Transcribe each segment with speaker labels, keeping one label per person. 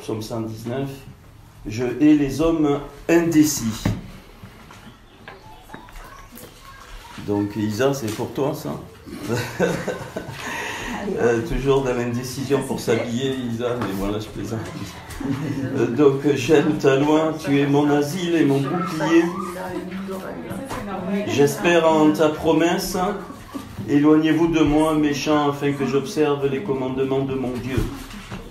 Speaker 1: psaume 119. Je hais les hommes indécis. Donc Isa, c'est pour toi ça. Toujours dans l'indécision pour s'habiller, Isa, mais voilà, je plaisante. Donc j'aime ta loi, tu es mon asile et mon bouclier. J'espère en ta promesse. Éloignez-vous de moi, méchants, afin que j'observe les commandements de mon Dieu.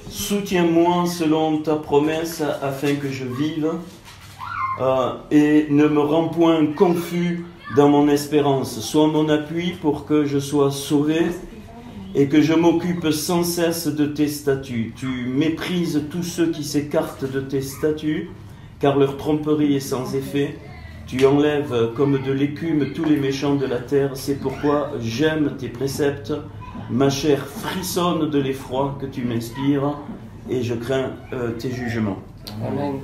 Speaker 1: Soutiens-moi selon ta promesse, afin que je vive, et ne me rends point confus dans mon espérance. Sois mon appui pour que je sois sauvé, et que je m'occupe sans cesse de tes statuts. Tu méprises tous ceux qui s'écartent de tes statuts, car leur tromperie est sans effet. Tu enlèves comme de l'écume tous les méchants de la terre. C'est pourquoi j'aime tes préceptes. Ma chair frissonne de l'effroi que tu m'inspires, et je crains tes jugements. Amen.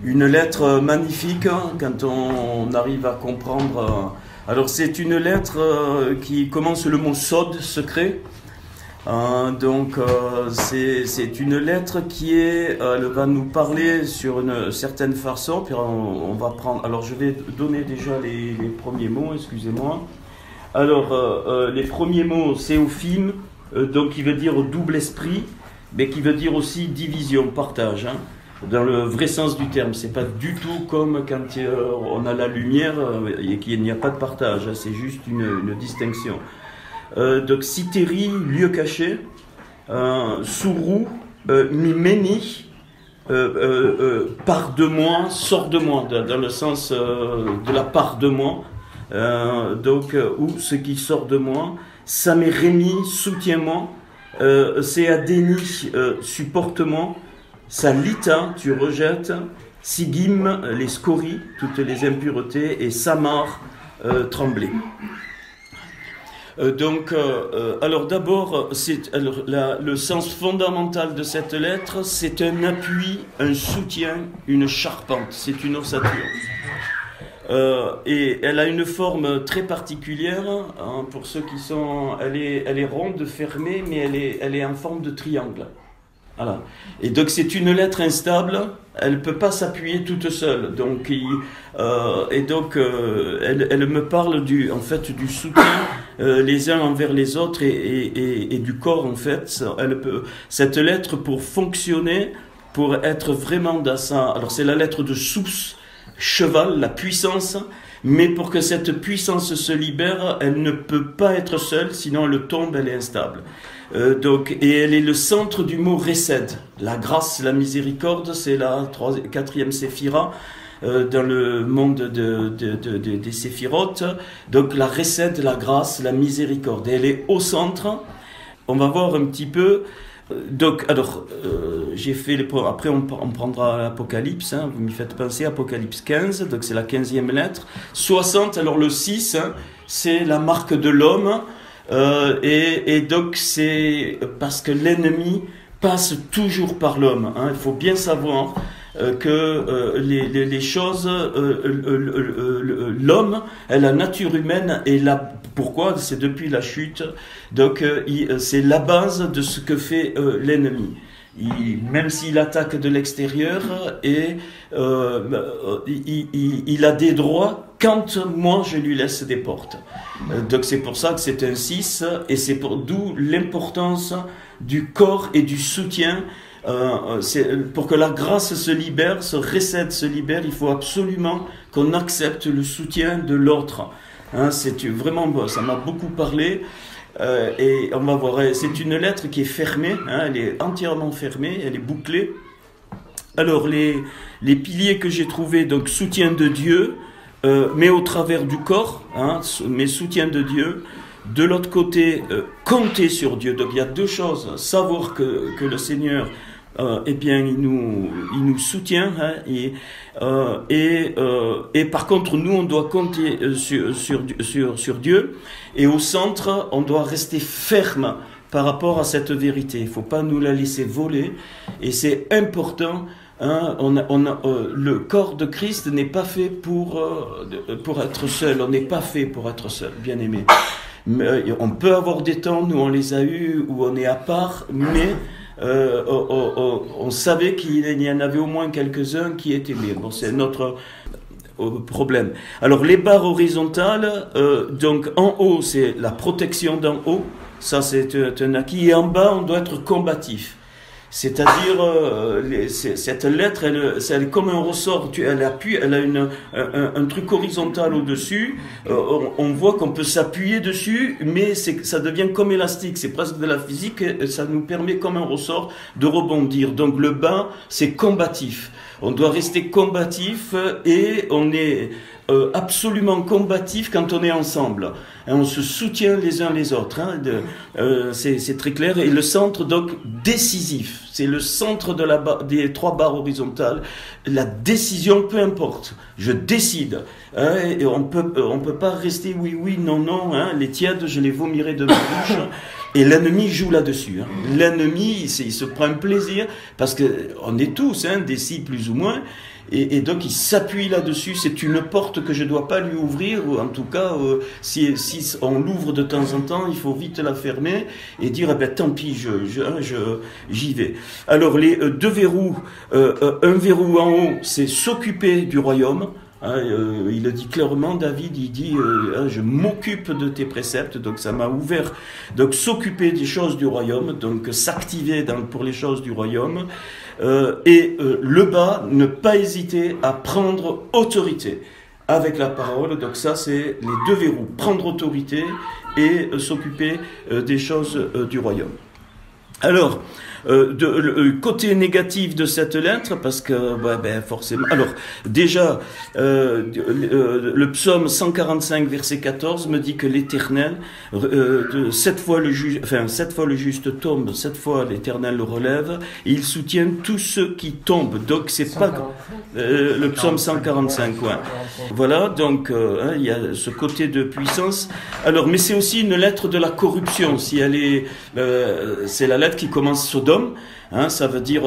Speaker 1: Une lettre magnifique quand on arrive à comprendre. Alors c'est une lettre qui commence le mot sod, secret. C'est une lettre qui elle va nous parler sur une certaine façon. Puis on va prendre. Alors je vais donner déjà les premiers mots. Excusez-moi. Alors les premiers mots, séophime, donc qui veut dire double esprit, mais qui veut dire aussi division, partage. Dans le vrai sens du terme, c'est pas du tout comme quand on a la lumière et qu'il n'y a pas de partage, c'est juste une distinction. Donc Citeri, lieu caché, Sourou, Mimeni, part de moi, sort de moi, dans le sens de la part de moi, ou ce qui sort de moi, Samérémi, soutiens-moi, Séadéni, supporte-moi, Salita, tu rejettes, Sigim, les scories, toutes les impuretés, et Samar, trembler. Alors d'abord, le sens fondamental de cette lettre, c'est un appui, un soutien, une charpente, c'est une ossature. Et elle a une forme très particulière, pour ceux qui sont... Elle est ronde, fermée, mais elle est en forme de triangle. Voilà. Et donc c'est une lettre instable, elle ne peut pas s'appuyer toute seule. Donc, elle me parle du soutien les uns envers les autres et du corps en fait. Cette lettre pour fonctionner, pour être vraiment dans ça. Alors c'est la lettre de Sous, cheval, la puissance. Mais pour que cette puissance se libère, elle ne peut pas être seule, sinon elle tombe, elle est instable. Et elle est le centre du mot Resed. La grâce, la miséricorde, c'est la quatrième séphira dans le monde des séphirotes. Donc la Resed, la grâce, la miséricorde. Et elle est au centre. On va voir un petit peu. J'ai fait après on prendra l'Apocalypse, vous m'y faites penser, Apocalypse 15, donc c'est la 15e lettre. 60, alors le 6, c'est la marque de l'homme, et donc c'est parce que l'ennemi passe toujours par l'homme. Il faut bien savoir que les choses, l'homme, la nature humaine est là. Pourquoi ? C'est depuis la chute. Donc c'est la base de ce que fait l'ennemi. Même s'il attaque de l'extérieur, il a des droits quand moi je lui laisse des portes. Donc c'est pour ça que c'est un 6, et c'est d'où l'importance du corps et du soutien. Pour que la grâce se libère, ce recède se libère, il faut absolument qu'on accepte le soutien de l'autre. C'est vraiment beau, ça m'a beaucoup parlé. Et on va voir, c'est une lettre qui est fermée, elle est entièrement fermée, elle est bouclée. Alors les piliers que j'ai trouvés, donc soutien de Dieu, mais au travers du corps, mais soutien de Dieu. De l'autre côté, compter sur Dieu. Donc il y a deux choses, savoir que le Seigneur, il nous soutient, et par contre nous on doit compter sur Dieu, et au centre on doit rester ferme par rapport à cette vérité. Il ne faut pas nous la laisser voler, et c'est important. Le corps de Christ n'est pas fait pour être seul. On n'est pas fait pour être seul, bien aimé. On peut avoir des temps, nous on les a eus, où on est à part, mais on savait qu'il y en avait au moins quelques-uns qui étaient bien. Bon, c'est notre problème. Alors les barres horizontales, donc en haut c'est la protection d'en haut, ça c'est un acquis, et en bas on doit être combatif. C'est-à-dire, cette lettre, elle est comme un ressort, elle a un truc horizontal au-dessus, on voit qu'on peut s'appuyer dessus, mais ça devient comme élastique, c'est presque de la physique, et ça nous permet comme un ressort de rebondir. Donc le bas, c'est combatif. On doit rester combatif et on est absolument combatif quand on est ensemble. On se soutient les uns les autres. Hein, c'est très clair. Et le centre, donc, décisif. C'est le centre des 3 barres horizontales. La décision, peu importe. Je décide. Hein, et on peut pas rester oui, non. Hein, les tièdes, je les vomirai de ma bouche. Et l'ennemi joue là-dessus. Hein. L'ennemi, il se prend un plaisir, parce qu'on est tous, décis plus ou moins, et donc il s'appuie là-dessus. C'est une porte que je ne dois pas lui ouvrir, ou en tout cas, si on l'ouvre de temps en temps, il faut vite la fermer et dire, tant pis, j'y vais. Alors les 2 verrous, un verrou en haut, c'est s'occuper du royaume. Il le dit clairement, David, il dit je m'occupe de tes préceptes, donc ça m'a ouvert, donc s'occuper des choses du royaume, donc s'activer pour les choses du royaume, et le bas, ne pas hésiter à prendre autorité avec la parole. Donc ça c'est les 2 verrous, prendre autorité et s'occuper des choses du royaume. Alors, le côté négatif de cette lettre, parce que forcément. Alors déjà, le psaume 145 verset 14 me dit que l'Éternel, 7 fois le juste tombe, 7 fois l'Éternel le relève, et il soutient tous ceux qui tombent. Donc c'est pas le psaume 145, ouais. Voilà, donc il y a ce côté de puissance. Alors, mais c'est aussi une lettre de la corruption. Si elle est, c'est la lettre qui commence Sodome. Ça veut dire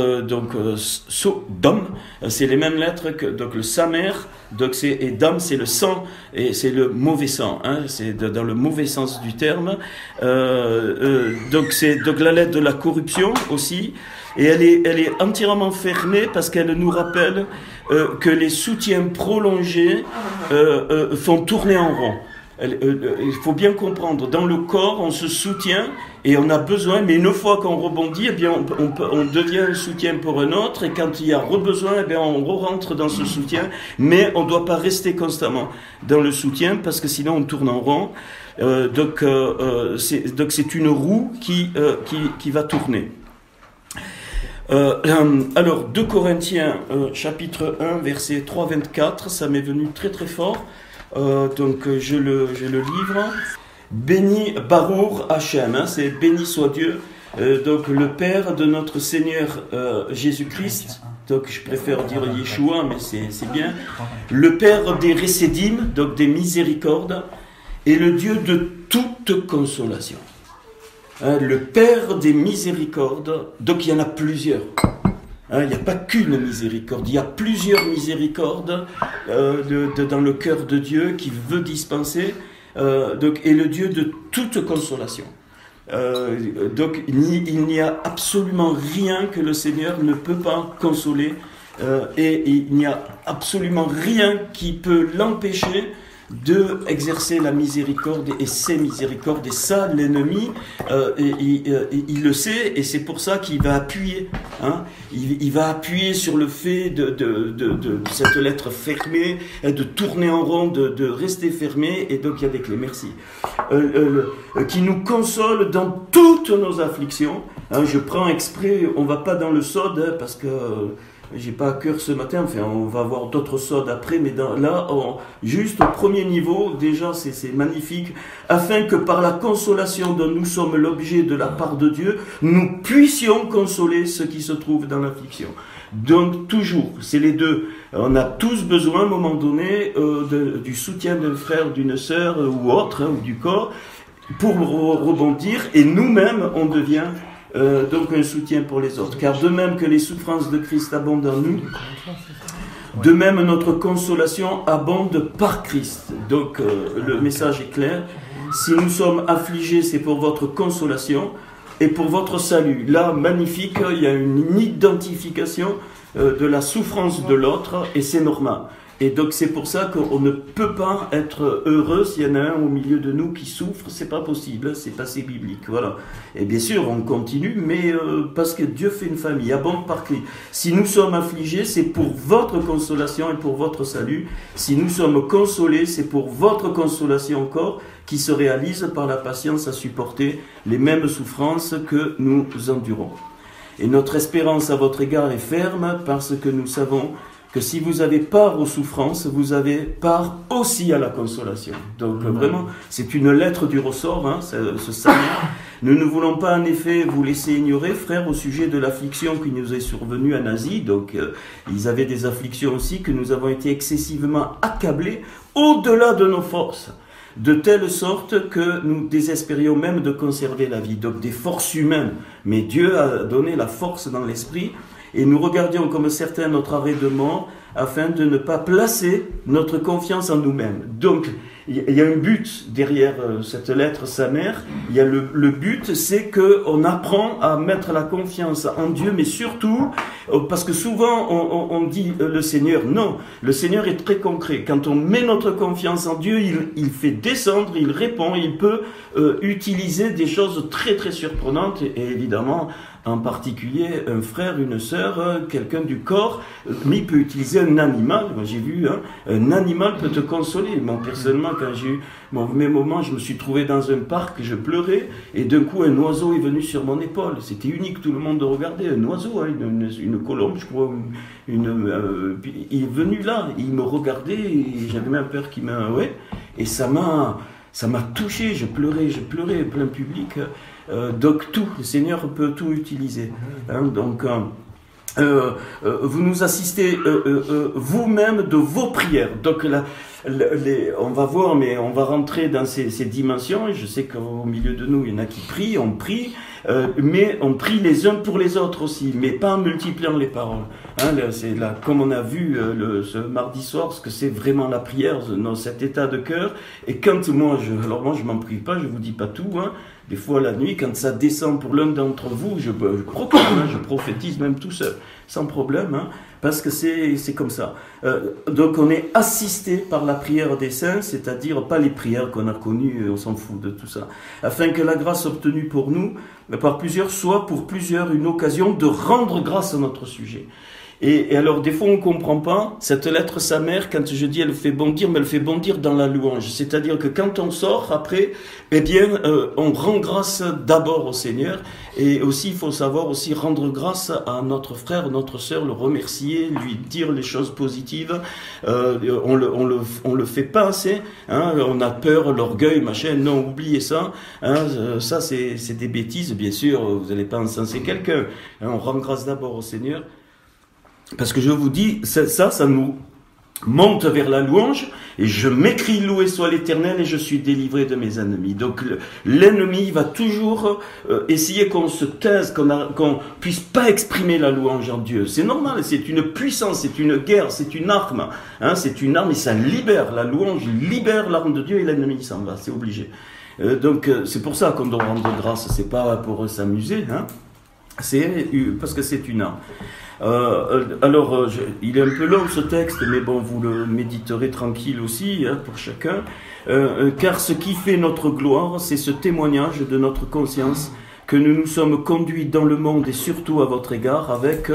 Speaker 1: Sodome, c'est les mêmes lettres que donc le Samer, donc et Dam, c'est le sang, et c'est le mauvais sang, c'est dans le mauvais sens du terme. Donc c'est donc la lettre de la corruption aussi, et elle est entièrement fermée parce qu'elle nous rappelle que les soutiens prolongés font tourner en rond. Il faut bien comprendre, dans le corps, on se soutient et on a besoin, mais une fois qu'on rebondit, on devient un soutien pour un autre, et quand il y a besoin, on rentre dans ce soutien, mais on ne doit pas rester constamment dans le soutien, parce que sinon on tourne en rond. Donc c'est une roue qui va tourner. Alors 2 Corinthiens chapitre 1 verset 3-24, ça m'est venu très très fort. Donc je le livre. Béni Baruch Hashem, c'est béni soit Dieu, donc le Père de notre Seigneur Jésus-Christ. Donc je préfère dire Yeshua, mais c'est bien. Le Père des récidimes, donc des miséricordes, et le Dieu de toute consolation. Le Père des miséricordes, donc il y en a plusieurs. Il n'y a pas qu'une miséricorde, il y a plusieurs miséricordes dans le cœur de Dieu qui veut dispenser, et le Dieu de toute consolation. Donc il n'y a absolument rien que le Seigneur ne peut pas consoler, et il n'y a absolument rien qui peut l'empêcher de exercer la miséricorde et ses miséricordes. Et ça, l'ennemi, il le sait, et c'est pour ça qu'il va appuyer. Il va appuyer sur le fait de cette lettre fermée, de tourner en rond, de rester fermée, et donc il y a des clés, merci. Qui nous console dans toutes nos afflictions. Je prends exprès, on ne va pas dans le sode, parce que j'ai pas à cœur ce matin, enfin on va avoir d'autres sodes après, mais juste au premier niveau, déjà c'est magnifique, afin que par la consolation dont nous sommes l'objet de la part de Dieu, nous puissions consoler ceux qui se trouvent dans l'affliction. Donc toujours, c'est les deux. On a tous besoin à un moment donné du soutien d'un frère, d'une sœur ou autre, ou du corps, pour rebondir, et nous-mêmes on devient donc un soutien pour les autres. Car de même que les souffrances de Christ abondent en nous, de même notre consolation abonde par Christ. Donc le message est clair. Si nous sommes affligés, c'est pour votre consolation. et pour votre salut. Là, magnifique, il y a une identification de la souffrance de l'autre, et c'est normal. Et donc c'est pour ça qu'on ne peut pas être heureux s'il y en a un au milieu de nous qui souffre, c'est pas possible, c'est passé biblique, voilà. Et bien sûr on continue, mais parce que Dieu fait une famille, abonde par Christ. Si nous sommes affligés, c'est pour votre consolation et pour votre salut. Si nous sommes consolés, c'est pour votre consolation encore, qui se réalise par la patience à supporter les mêmes souffrances que nous endurons. Et notre espérance à votre égard est ferme, parce que nous savons que si vous avez part aux souffrances, vous avez part aussi à la consolation. Donc vraiment, c'est une lettre du ressort, hein, ce salut. Nous ne voulons pas en effet vous laisser ignorer, frères, au sujet de l'affliction qui nous est survenue en Asie. Donc ils avaient des afflictions aussi, que nous avons été excessivement accablés au-delà de nos forces, de telle sorte que nous désespérions même de conserver la vie. Donc des forces humaines, mais Dieu a donné la force dans l'esprit. Et nous regardions comme certains notre arrêt de mort, afin de ne pas placer notre confiance en nous-mêmes. Donc, il y a un but derrière cette lettre, sa mère. Il y a le but, c'est qu'on apprend à mettre la confiance en Dieu, mais surtout, parce que souvent on dit le Seigneur. Non, le Seigneur est très concret. Quand on met notre confiance en Dieu, il fait descendre, il répond, il peut utiliser des choses très très surprenantes, et évidemment, en particulier un frère, une sœur, quelqu'un du corps, mais il peut utiliser un animal. Moi j'ai vu, hein, un animal peut te consoler. Moi personnellement, quand j'ai eu mes moments, je me suis trouvé dans un parc, je pleurais, et d'un coup un oiseau est venu sur mon épaule. C'était unique, tout le monde regardait, un oiseau, hein, une colombe, je crois, il est venu là, il me regardait, et j'avais même peur qu'il m'a... Ouais, et ça m'a touché, je pleurais, plein public. Donc tout, le Seigneur peut tout utiliser. Hein, donc vous nous assistez vous-même de vos prières. Donc on va voir, mais on va rentrer dans ces dimensions. Et je sais qu'au milieu de nous, il y en a qui prient, on prie, mais on prie les uns pour les autres aussi, mais pas en multipliant les paroles. Hein, c'est là, comme on a vu ce mardi soir, ce que c'est vraiment la prière, dans cet état de cœur. Et quand moi, je m'en prie pas, je vous dis pas tout, hein. Des fois la nuit, quand ça descend pour l'un d'entre vous, je proclame, hein, je prophétise même tout seul, sans problème, hein, parce que c'est comme ça. Donc on est assisté par la prière des saints, c'est-à-dire pas les prières qu'on a connues, on s'en fout de tout ça, afin que la grâce obtenue pour nous, par plusieurs, soit pour plusieurs une occasion de rendre grâce à notre sujet. Et alors, des fois, on ne comprend pas cette lettre, sa mère, quand je dis elle fait bondir, mais elle fait bondir dans la louange. C'est-à-dire que quand on sort, après, eh bien, on rend grâce d'abord au Seigneur. Et aussi, il faut savoir aussi rendre grâce à notre frère, notre sœur, le remercier, lui dire les choses positives. On le fait pas assez. Hein, on a peur, l'orgueil, machin. Non, oubliez ça. Hein, ça, c'est des bêtises, bien sûr. Vous n'allez pas encenser quelqu'un. Hein, on rend grâce d'abord au Seigneur. Parce que je vous dis, ça nous monte vers la louange, et je m'écrie loué soit l'Éternel, et je suis délivré de mes ennemis. Donc l'ennemi va toujours essayer qu'on se taise, qu'on puisse pas exprimer la louange en Dieu. C'est normal, c'est une puissance, c'est une guerre, c'est une arme. Hein, c'est une arme et ça libère, la louange libère l'arme de Dieu, et l'ennemi s'en va, c'est obligé. Donc c'est pour ça qu'on doit rendre grâce, c'est pas pour s'amuser, hein, c'est parce que c'est une arme. Il est un peu long ce texte, mais bon, vous le méditerez tranquille aussi, hein, pour chacun. Car ce qui fait notre gloire, c'est ce témoignage de notre conscience que nous nous sommes conduits dans le monde et surtout à votre égard avec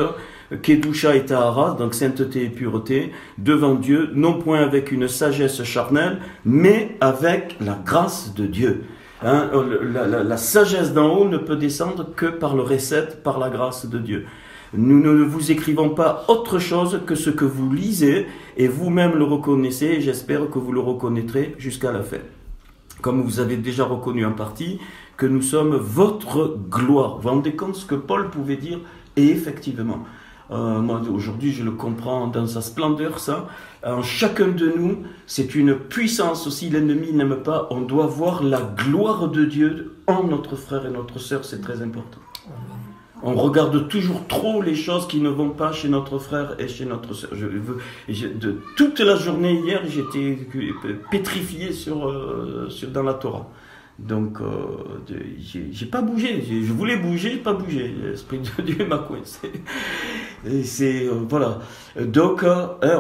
Speaker 1: Kedusha et Tahara, donc sainteté et pureté, devant Dieu, non point avec une sagesse charnelle, mais avec la grâce de Dieu. Hein, la sagesse d'en haut ne peut descendre que par le recette, par la grâce de Dieu. Nous ne vous écrivons pas autre chose que ce que vous lisez, et vous-même le reconnaissez, et j'espère que vous le reconnaîtrez jusqu'à la fin. Comme vous avez déjà reconnu en partie, que nous sommes votre gloire. Vous vous rendez compte ce que Paul pouvait dire? Et effectivement, moi aujourd'hui je le comprends dans sa splendeur, ça. En chacun de nous, c'est une puissance aussi, l'ennemi n'aime pas, on doit voir la gloire de Dieu en notre frère et notre sœur, c'est très important. On regarde toujours trop les choses qui ne vont pas chez notre frère et chez notre sœur. De toute la journée hier, j'étais pétrifié dans la Torah. Donc, j'ai pas bougé. Je voulais bouger, j'ai pas bougé. L'Esprit de Dieu m'a coincé. Voilà. Donc,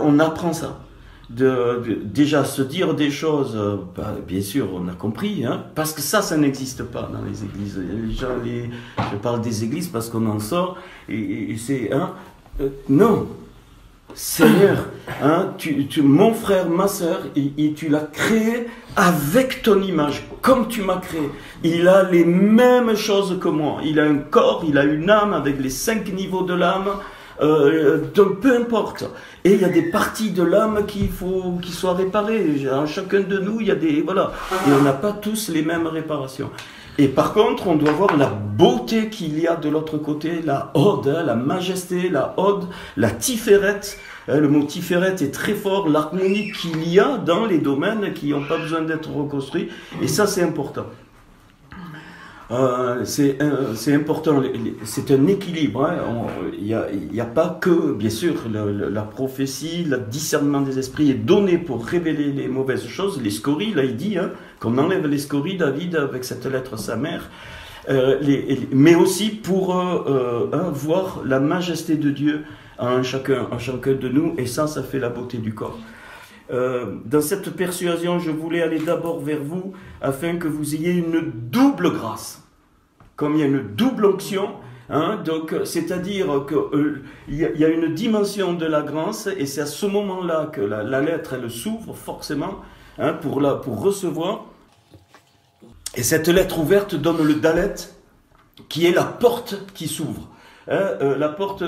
Speaker 1: on apprend ça. Déjà se dire des choses, bien sûr, on a compris, hein, parce que ça n'existe pas dans les églises. Je parle des églises parce qu'on en sort, et c'est... non, Seigneur, hein, mon frère, ma soeur, tu l'as créé avec ton image, comme tu m'as créé. Il a les mêmes choses que moi. Il a un corps, il a une âme avec les 5 niveaux de l'âme. Donc peu importe. Et il y a des parties de l'âme qu'il faut qu'ils soient réparées. En chacun de nous, il y a des... Voilà. Et on n'a pas tous les mêmes réparations. Et par contre, on doit voir la beauté qu'il y a de l'autre côté, la ode, hein, la majesté, la ode, la tiferet. Le mot tiferet est très fort, l'harmonie qu'il y a dans les domaines qui n'ont pas besoin d'être reconstruits. Et ça, c'est important. C'est important, c'est un équilibre. Hein. Il n'y a pas que, bien sûr, la prophétie, le discernement des esprits est donné pour révéler les mauvaises choses, les scories. Là, il dit hein, qu'on enlève les scories, David, avec cette lettre à sa mère, mais aussi pour voir la majesté de Dieu en chacun de nous, et ça fait la beauté du corps. Dans cette persuasion, je voulais aller d'abord vers vous afin que vous ayez une double grâce. Comme il y a une double onction, hein, donc c'est-à-dire qu'il y a une dimension de la grâce, et c'est à ce moment-là que la lettre elle s'ouvre forcément hein, pour recevoir. Et cette lettre ouverte donne le dalet, qui est la porte qui s'ouvre. La porte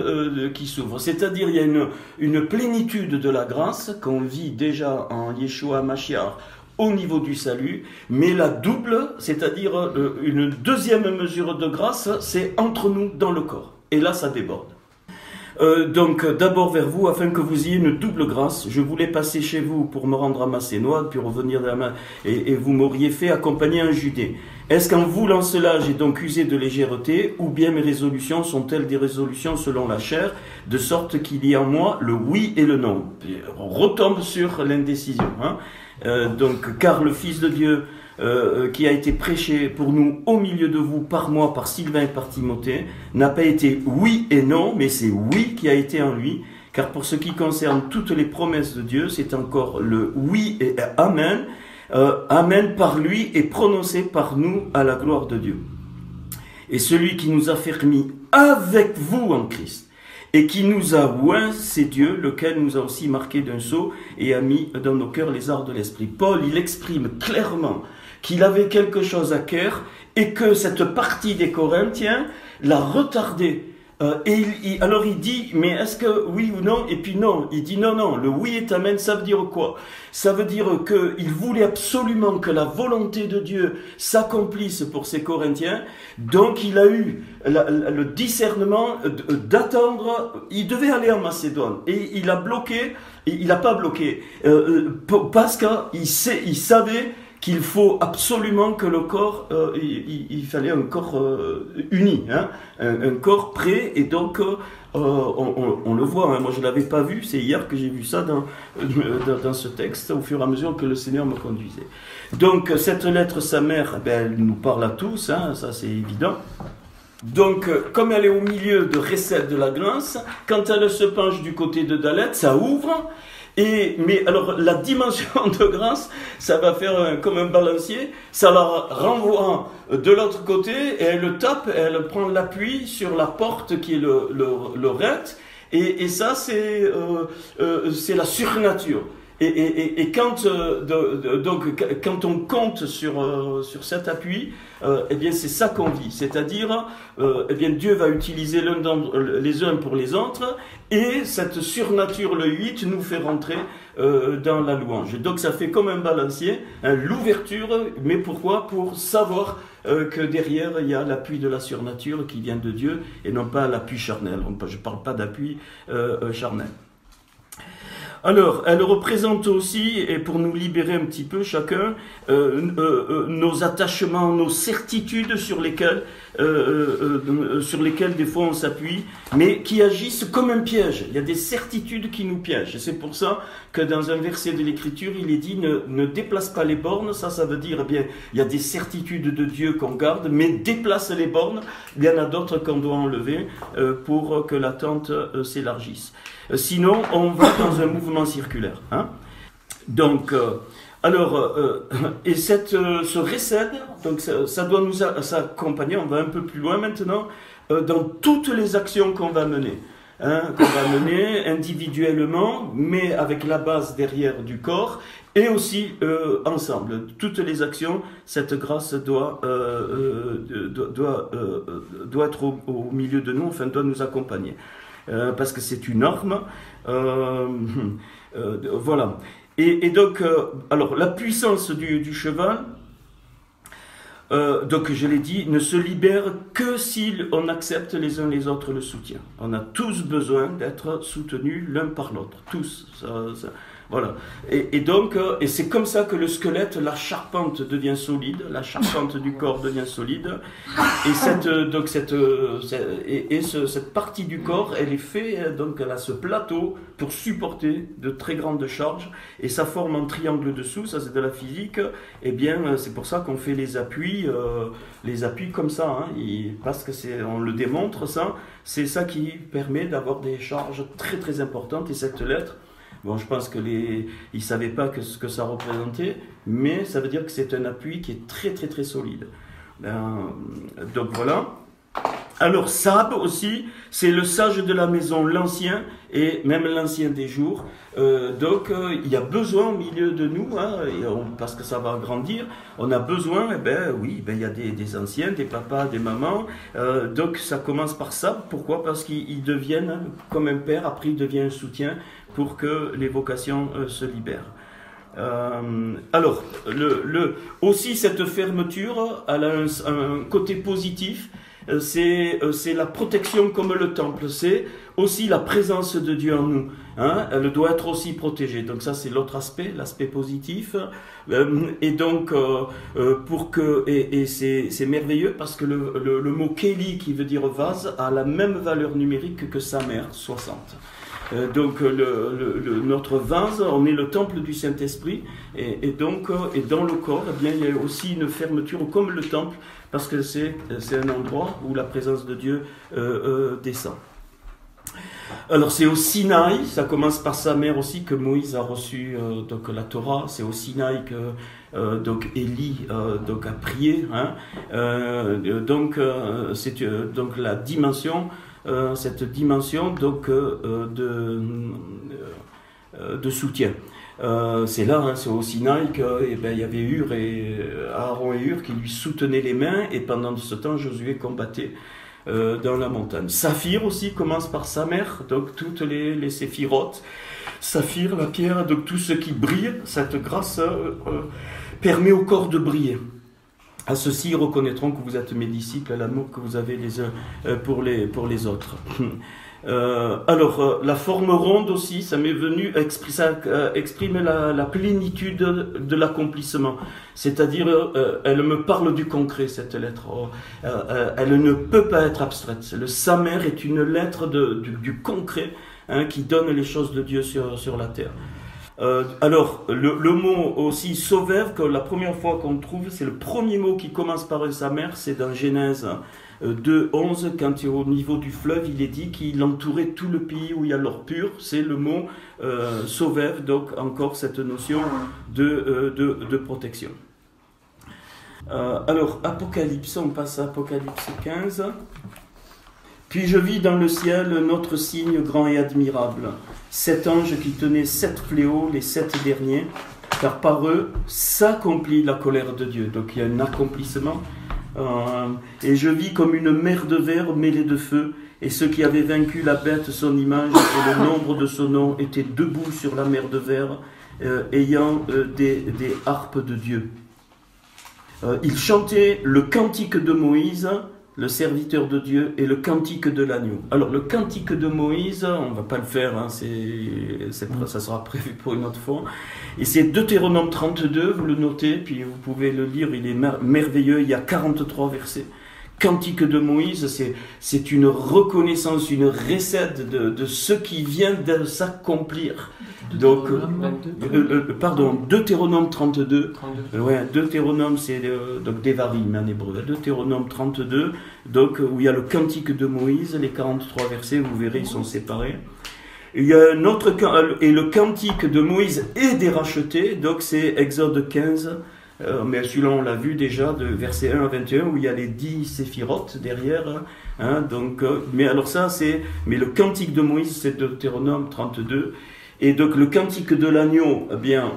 Speaker 1: qui s'ouvre. C'est-à-dire il y a une plénitude de la grâce qu'on vit déjà en Yeshua Mashiach au niveau du salut, mais la double, c'est-à-dire une deuxième mesure de grâce, c'est entre nous dans le corps. Et là, ça déborde. Donc, d'abord vers vous, afin que vous ayez une double grâce. Je voulais passer chez vous pour me rendre à Macédoine, puis revenir et vous m'auriez fait accompagner un Judée. Est-ce qu'en voulant cela, j'ai donc usé de légèreté, ou bien mes résolutions sont-elles des résolutions selon la chair, de sorte qu'il y a en moi le oui et le non? On retombe sur l'indécision. Hein. Donc, car le Fils de Dieu qui a été prêché pour nous au milieu de vous par moi, par Sylvain et par Timothée, n'a pas été oui et non, mais c'est oui qui a été en lui. Car pour ce qui concerne toutes les promesses de Dieu, c'est encore le oui et amen. Amen par lui est prononcé par nous à la gloire de Dieu. Et celui qui nous a fermis avec vous en Christ, et qui nous a oint, c'est Dieu, lequel nous a aussi marqué d'un sceau et a mis dans nos cœurs les arts de l'esprit. Paul, il exprime clairement qu'il avait quelque chose à cœur et que cette partie des Corinthiens l'a retardé. Alors il dit, mais est-ce que oui ou non? Et puis non, il dit non, le oui est amen, ça veut dire quoi? Ça veut dire qu'il voulait absolument que la volonté de Dieu s'accomplisse pour ces Corinthiens, donc il a eu le discernement d'attendre, il devait aller en Macédoine, et il a bloqué, il n'a pas bloqué, parce qu'il savait qu'il faut absolument que le corps, il fallait un corps uni, hein, un corps prêt, et donc on le voit, hein, moi je ne l'avais pas vu, c'est hier que j'ai vu ça dans ce texte, au fur et à mesure que le Seigneur me conduisait. Donc cette lettre, sa mère, elle nous parle à tous, hein, ça c'est évident. Donc, comme elle est au milieu de Récep de la grâce, quand elle se penche du côté de Dalet, ça ouvre. Mais alors, la dimension de grâce, ça va faire comme un balancier, ça la renvoie de l'autre côté, et elle tape, elle prend l'appui sur la porte qui est le rette, et ça, c'est la surnature. Et quand, quand on compte sur cet appui, eh bien c'est ça qu'on vit, c'est-à-dire eh bien Dieu va utiliser les uns pour les autres, et cette surnature, le 8, nous fait rentrer dans la louange. Donc ça fait comme un balancier, hein, l'ouverture, mais pourquoi? Pour savoir que derrière il y a l'appui de la surnature qui vient de Dieu, et non pas l'appui charnel. Je ne parle pas d'appui charnel. Alors, elle représente aussi, et pour nous libérer un petit peu chacun, nos attachements, nos certitudes sur lesquelles sur lesquels des fois on s'appuie, mais qui agissent comme un piège. Il y a des certitudes qui nous piègent. Et c'est pour ça que dans un verset de l'Écriture, il est dit ne déplace pas les bornes. Ça veut dire, eh bien, il y a des certitudes de Dieu qu'on garde, mais déplace les bornes. Il y en a d'autres qu'on doit enlever pour que l'attente s'élargisse. Sinon, on va dans un mouvement circulaire. Hein. Donc, et ce récède, donc ça doit nous accompagner, on va un peu plus loin maintenant, dans toutes les actions qu'on va mener. Hein, qu'on va mener individuellement, mais avec la base derrière du corps, et aussi ensemble. Toutes les actions, cette grâce doit être au milieu de nous, enfin doit nous accompagner. Parce que c'est une arme. Voilà. Et donc, alors, la puissance du cheval, donc je l'ai dit, ne se libère que si on accepte les uns les autres le soutien. On a tous besoin d'être soutenus l'un par l'autre, tous. Voilà. Et donc, et c'est comme ça que le squelette, la charpente devient solide, la charpente du corps devient solide. Et cette partie du corps, elle est faite, donc elle a ce plateau pour supporter de très grandes charges. Et ça forme un triangle dessous, ça c'est de la physique. Et bien, c'est pour ça qu'on fait les appuis comme ça, hein, parce que on le démontre ça. C'est ça qui permet d'avoir des charges très très importantes. Et cette lettre, bon, je pense que ils ne savaient pas ce que ça représentait, mais ça veut dire que c'est un appui qui est très très très solide. Donc voilà. Alors Sab aussi, c'est le sage de la maison, l'ancien, et même l'ancien des jours. Donc il y a besoin au milieu de nous, hein, parce que ça va grandir, on a besoin, il y a des anciens, des papas, des mamans. Donc ça commence par Sab. Pourquoi? Parce qu'ils deviennent comme un père, après il devient un soutien pour que les vocations se libèrent. Alors, aussi cette fermeture, elle a un côté positif. C'est la protection comme le temple, c'est aussi la présence de Dieu en nous. Hein, elle doit être aussi protégée. Donc ça c'est l'autre aspect, l'aspect positif. Et donc c'est merveilleux parce que le mot Kéli qui veut dire vase a la même valeur numérique que sa mère, 60. Donc notre vase, on est le temple du Saint-Esprit et donc dans le corps, eh bien, il y a aussi une fermeture comme le temple parce que c'est un endroit où la présence de Dieu descend. Alors c'est au Sinaï, ça commence par sa mère aussi que Moïse a reçu donc la Torah. C'est au Sinaï que donc Élie donc a prié. Hein. C'est donc la dimension. Cette dimension donc de soutien. C'est là, hein, c'est au Sinaï qu'il y avait Aaron et Hur qui lui soutenaient les mains et pendant ce temps Josué combattait dans la montagne. Saphir aussi commence par sa mère, donc toutes les séphirotes. Saphir, la pierre, donc tout ce qui brille, cette grâce permet au corps de briller. À ceux-ci reconnaîtront que vous êtes mes disciples, à l'amour que vous avez les uns pour les autres. La forme ronde aussi, ça m'est venu, ça exprime la plénitude de l'accomplissement. C'est-à-dire, elle me parle du concret, cette lettre. Elle ne peut pas être abstraite. Le Samer est une lettre du concret, hein, qui donne les choses de Dieu sur la terre. Le mot aussi sauveur, que la première fois qu'on trouve, c'est le premier mot qui commence par un Samer, c'est dans Genèse 2:11, quand au niveau du fleuve, il est dit qu'il entourait tout le pays où il y a l'or pur, c'est le mot sauveur, donc encore cette notion de protection. Apocalypse, on passe à Apocalypse 15. Puis je vis dans le ciel notre signe grand et admirable, 7 anges qui tenaient 7 fléaux, les 7 derniers, car par eux s'accomplit la colère de Dieu. Donc il y a un accomplissement. Et je vis comme une mer de verre mêlée de feu, et ceux qui avaient vaincu la bête, son image et le nombre de son nom étaient debout sur la mer de verre, ayant des harpes de Dieu. Ils chantaient le cantique de Moïse, le serviteur de Dieu, et le cantique de l'agneau. Alors le cantique de Moïse, on ne va pas le faire, hein, ça sera prévu pour une autre fois. Et c'est Deutéronome 32, vous le notez, puis vous pouvez le lire, il est merveilleux, il y a 43 versets. cantique de Moïse, c'est une reconnaissance, une récède de ce qui vient de s'accomplir. Donc, pardon, Deutéronome 32. Ouais, Deutéronome, c'est donc Devarim en hébreu. Deutéronome 32, donc, où il y a le cantique de Moïse, les 43 versets, vous verrez, ils sont séparés. Il y a un autre, et le cantique de Moïse et des rachetés, donc c'est Exode 15, mais celui-là on l'a vu déjà, de verset 1 à 21, où il y a les 10 séphirotes derrière. Hein, donc, mais alors ça, mais le cantique de Moïse, c'est Deutéronome 32. Et donc le cantique de l'agneau, eh bien,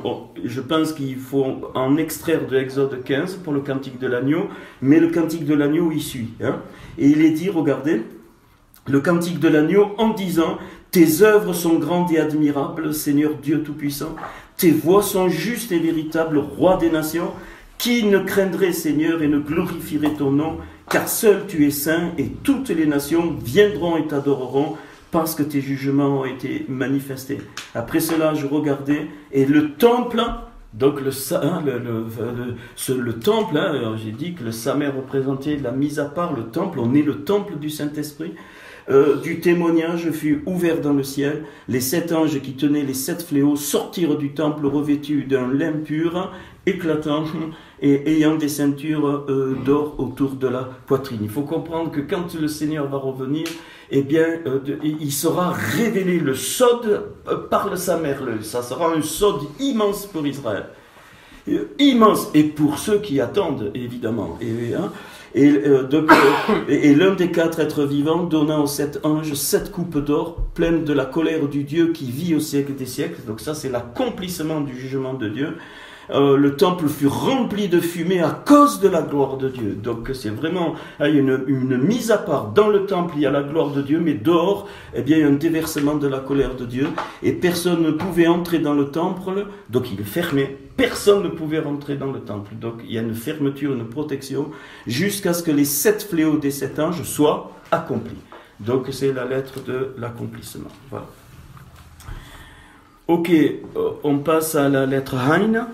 Speaker 1: je pense qu'il faut en extraire de Exode 15 pour le cantique de l'agneau, mais le cantique de l'agneau y suit. Hein. Et il est dit, regardez, le cantique de l'agneau en disant: tes œuvres sont grandes et admirables, Seigneur Dieu Tout-Puissant. Tes voies sont justes et véritables, Roi des nations. Qui ne craindrait, Seigneur, et ne glorifierait ton nom, car seul tu es saint, et toutes les nations viendront et t'adoreront, parce que tes jugements ont été manifestés. Après cela, je regardais, et le temple, donc le temple, hein, j'ai dit que le Samer représentait la mise à part, le temple, on est le temple du Saint-Esprit. Du témoignage fut ouvert dans le ciel, les 7 anges qui tenaient les 7 fléaux sortirent du temple revêtus d'un lin pur, éclatant, et ayant des ceintures d'or autour de la poitrine. Il faut comprendre que quand le Seigneur va revenir, eh bien, il sera révélé le sod par le Samer. Ça sera un sod immense pour Israël. Immense, et pour ceux qui attendent, évidemment. Et l'un des 4 êtres vivants donna aux 7 anges 7 coupes d'or pleines de la colère du Dieu qui vit au siècle des siècles. Donc ça, c'est l'accomplissement du jugement de Dieu. Le temple fut rempli de fumée à cause de la gloire de Dieu. Donc c'est vraiment une mise à part. Dans le temple, il y a la gloire de Dieu, mais dehors, eh bien, il y a un déversement de la colère de Dieu. Et personne ne pouvait entrer dans le temple, donc il est fermé. Personne ne pouvait rentrer dans le temple. Donc il y a une fermeture, une protection, jusqu'à ce que les 7 fléaux des 7 anges soient accomplis. Donc c'est la lettre de l'accomplissement. Voilà. Ok, on passe à la lettre Ain.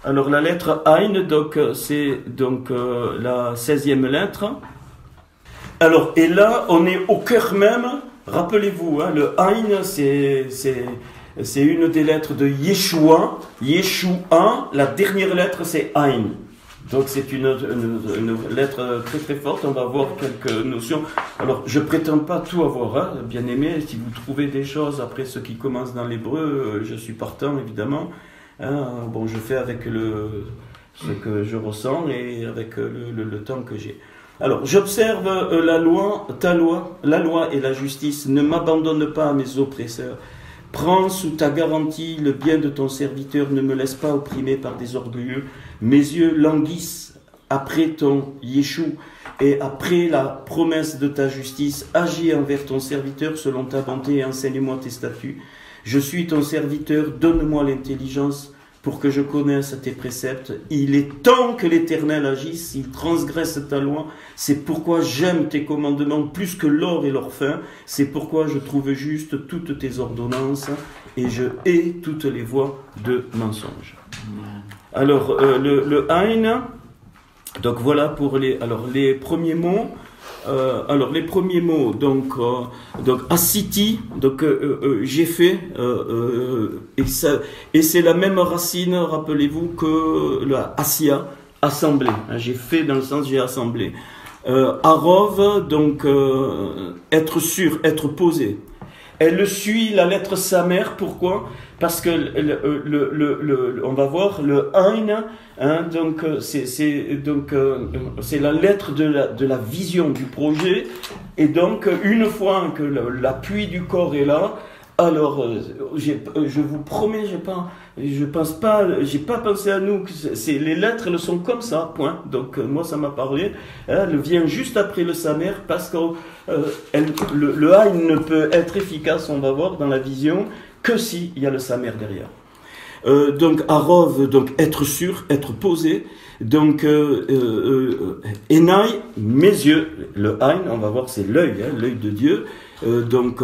Speaker 1: Alors la lettre Ain, donc, c'est donc la 16e lettre. Alors, et là, on est au cœur même, rappelez-vous, hein, le Ain, c'est une des lettres de Yeshua. Yeshua, la dernière lettre, c'est Ain. Donc c'est une lettre très très forte, on va voir quelques notions. Alors, je prétends pas tout avoir, hein, bien aimé, si vous trouvez des choses après ce qui commence dans l'hébreu, je suis partant, évidemment. Hein, bon, je fais avec ce que je ressens et avec le temps que j'ai. Alors, j'observe la loi et la justice. Ne m'abandonne pas à mes oppresseurs. Prends sous ta garantie le bien de ton serviteur. Ne me laisse pas opprimer par des orgueilleux. Mes yeux languissent après ton Yeshua et après la promesse de ta justice. Agis envers ton serviteur selon ta bonté et enseigne-moi tes statuts. Je suis ton serviteur, donne-moi l'intelligence pour que je connaisse tes préceptes. Il est temps que l'Éternel agisse, il transgresse ta loi. C'est pourquoi j'aime tes commandements plus que l'or et l'or fin. C'est pourquoi je trouve juste toutes tes ordonnances et je hais toutes les voies de mensonge. Alors, le Ain, donc voilà pour les premiers mots. Alors les premiers mots, donc Asiti, donc j'ai fait, et c'est la même racine, rappelez-vous, que la Assia, assemblée. Hein, j'ai fait dans le sens j'ai assemblé. Arov, donc être sûr, être posé. Elle suit la lettre Samer, pourquoi ? Parce que on va voir le Ain, hein, donc c'est la lettre de la vision du projet, et donc une fois que l'appui du corps est là, alors je vous promets, j'ai pas pensé à nous, les lettres elles sont comme ça, point. Donc moi ça m'a parlé, elle vient juste après le Samer parce que le Ain ne peut être efficace, on va voir dans la vision, que si il y a le Samer derrière. Donc Arov, donc être sûr, être posé. Donc Enai, mes yeux. Le Ain, on va voir, c'est l'œil, hein, l'œil de Dieu. Donc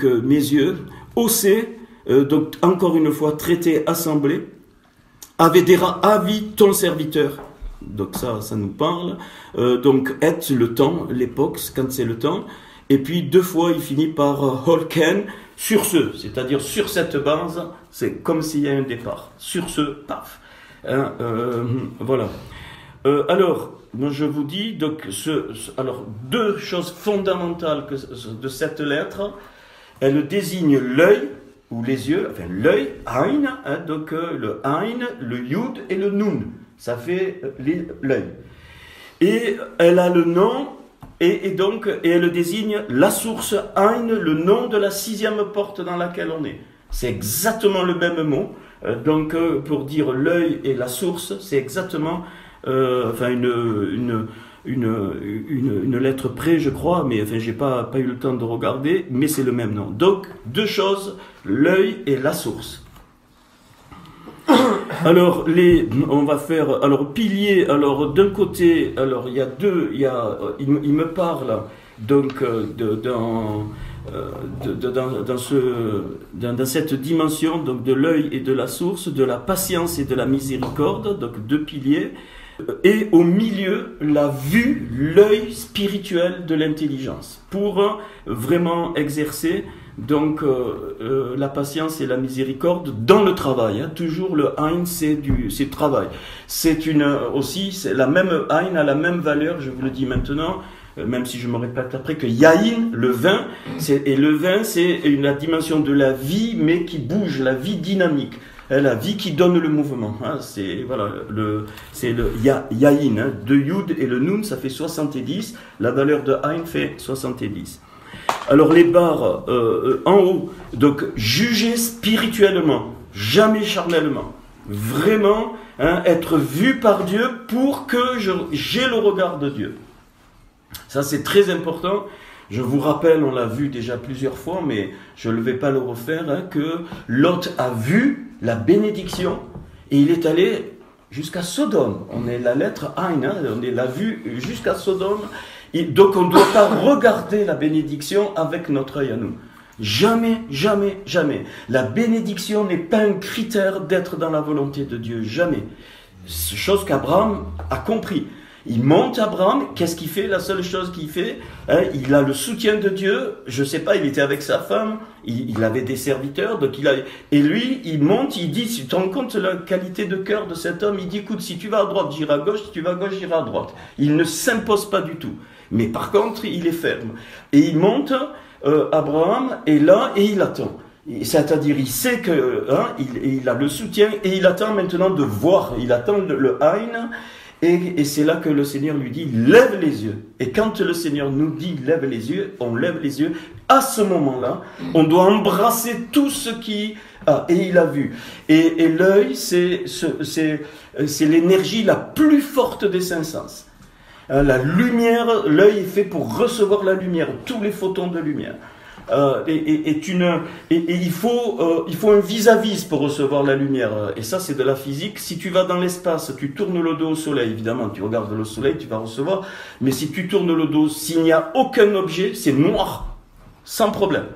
Speaker 1: mes yeux. Osé, donc encore une fois traité, assemblé. Avedera, avis ton serviteur. donc ça nous parle. Donc et le temps, l'époque, quand c'est le temps. Et puis 2 fois, il finit par holken, sur ce, c'est-à-dire sur cette base, c'est comme s'il y a un départ. Sur ce, paf. Hein, voilà. Alors, moi je vous dis, donc, alors 2 choses fondamentales de cette lettre. Elle désigne l'œil, ou les yeux, enfin l'œil, Ein, hein, donc le Ein, le Yud et le Nun. Ça fait l'œil. Et elle a le nom, et elle désigne la source Ein, le nom de la 6e porte dans laquelle on est. C'est exactement le même mot. Donc pour dire l'œil et la source, c'est exactement enfin une lettre près, je crois, mais enfin j'ai pas eu le temps de regarder, mais c'est le même nom. Donc 2 choses, l'œil et la source. Alors on va faire pilier. Alors d'un côté, alors il y a il me parle donc dans cette dimension donc de l'œil et de la source, de la patience et de la miséricorde, donc 2 piliers, et au milieu la vue, l'œil spirituel de l'intelligence, pour vraiment exercer donc la patience et la miséricorde dans le travail. Hein. Toujours le Ein, c'est travail. C'est la même Ein a la même valeur, je vous le dis maintenant, même si je me répète après, que Yahin, le vin, et le vin c'est la dimension de la vie, mais qui bouge, la vie dynamique. La vie qui donne le mouvement. Hein, c'est le Yahin, hein, 2 Yud et le Nun, ça fait 70. La valeur de Ein fait 70. Alors les barres en haut, donc juger spirituellement, jamais charnellement. Vraiment, hein, être vu par Dieu pour que j'ai le regard de Dieu. Ça c'est très important. Je vous rappelle, on l'a vu déjà plusieurs fois, mais je ne vais pas le refaire, hein, que Lot a vu la bénédiction et il est allé jusqu'à Sodome. On est la lettre Ein, hein, on l'a vu jusqu'à Sodome. Et donc on ne doit pas regarder la bénédiction avec notre œil à nous. Jamais, jamais, jamais. La bénédiction n'est pas un critère d'être dans la volonté de Dieu. Jamais. C'est chose qu'Abraham a compris. Il monte Abraham, qu'est-ce qu'il fait? La seule chose qu'il fait, hein, il a le soutien de Dieu, je ne sais pas, il était avec sa femme, il avait des serviteurs, donc et lui, il monte, il dit, si tu te rends compte de la qualité de cœur de cet homme, il dit, écoute, si tu vas à droite, j'irai à gauche, si tu vas à gauche, j'irai à droite. Il ne s'impose pas du tout, mais par contre, il est ferme. Et il monte, Abraham est là et il attend. C'est-à-dire, il sait que, hein, il a le soutien et il attend maintenant de voir, il attend le Ein. Et c'est là que le Seigneur lui dit, lève les yeux. Et quand le Seigneur nous dit, lève les yeux, on lève les yeux. À ce moment-là, on doit embrasser tout ce qui a. Et il a vu. Et l'œil, c'est l'énergie la plus forte des 5 sens. La lumière, l'œil est fait pour recevoir la lumière, tous les photons de lumière. Il faut un vis-à-vis pour recevoir la lumière. Et ça, c'est de la physique. Si tu vas dans l'espace, tu tournes le dos au soleil, évidemment, tu regardes le soleil, tu vas recevoir. Mais si tu tournes le dos, s'il n'y a aucun objet, c'est noir, sans problème.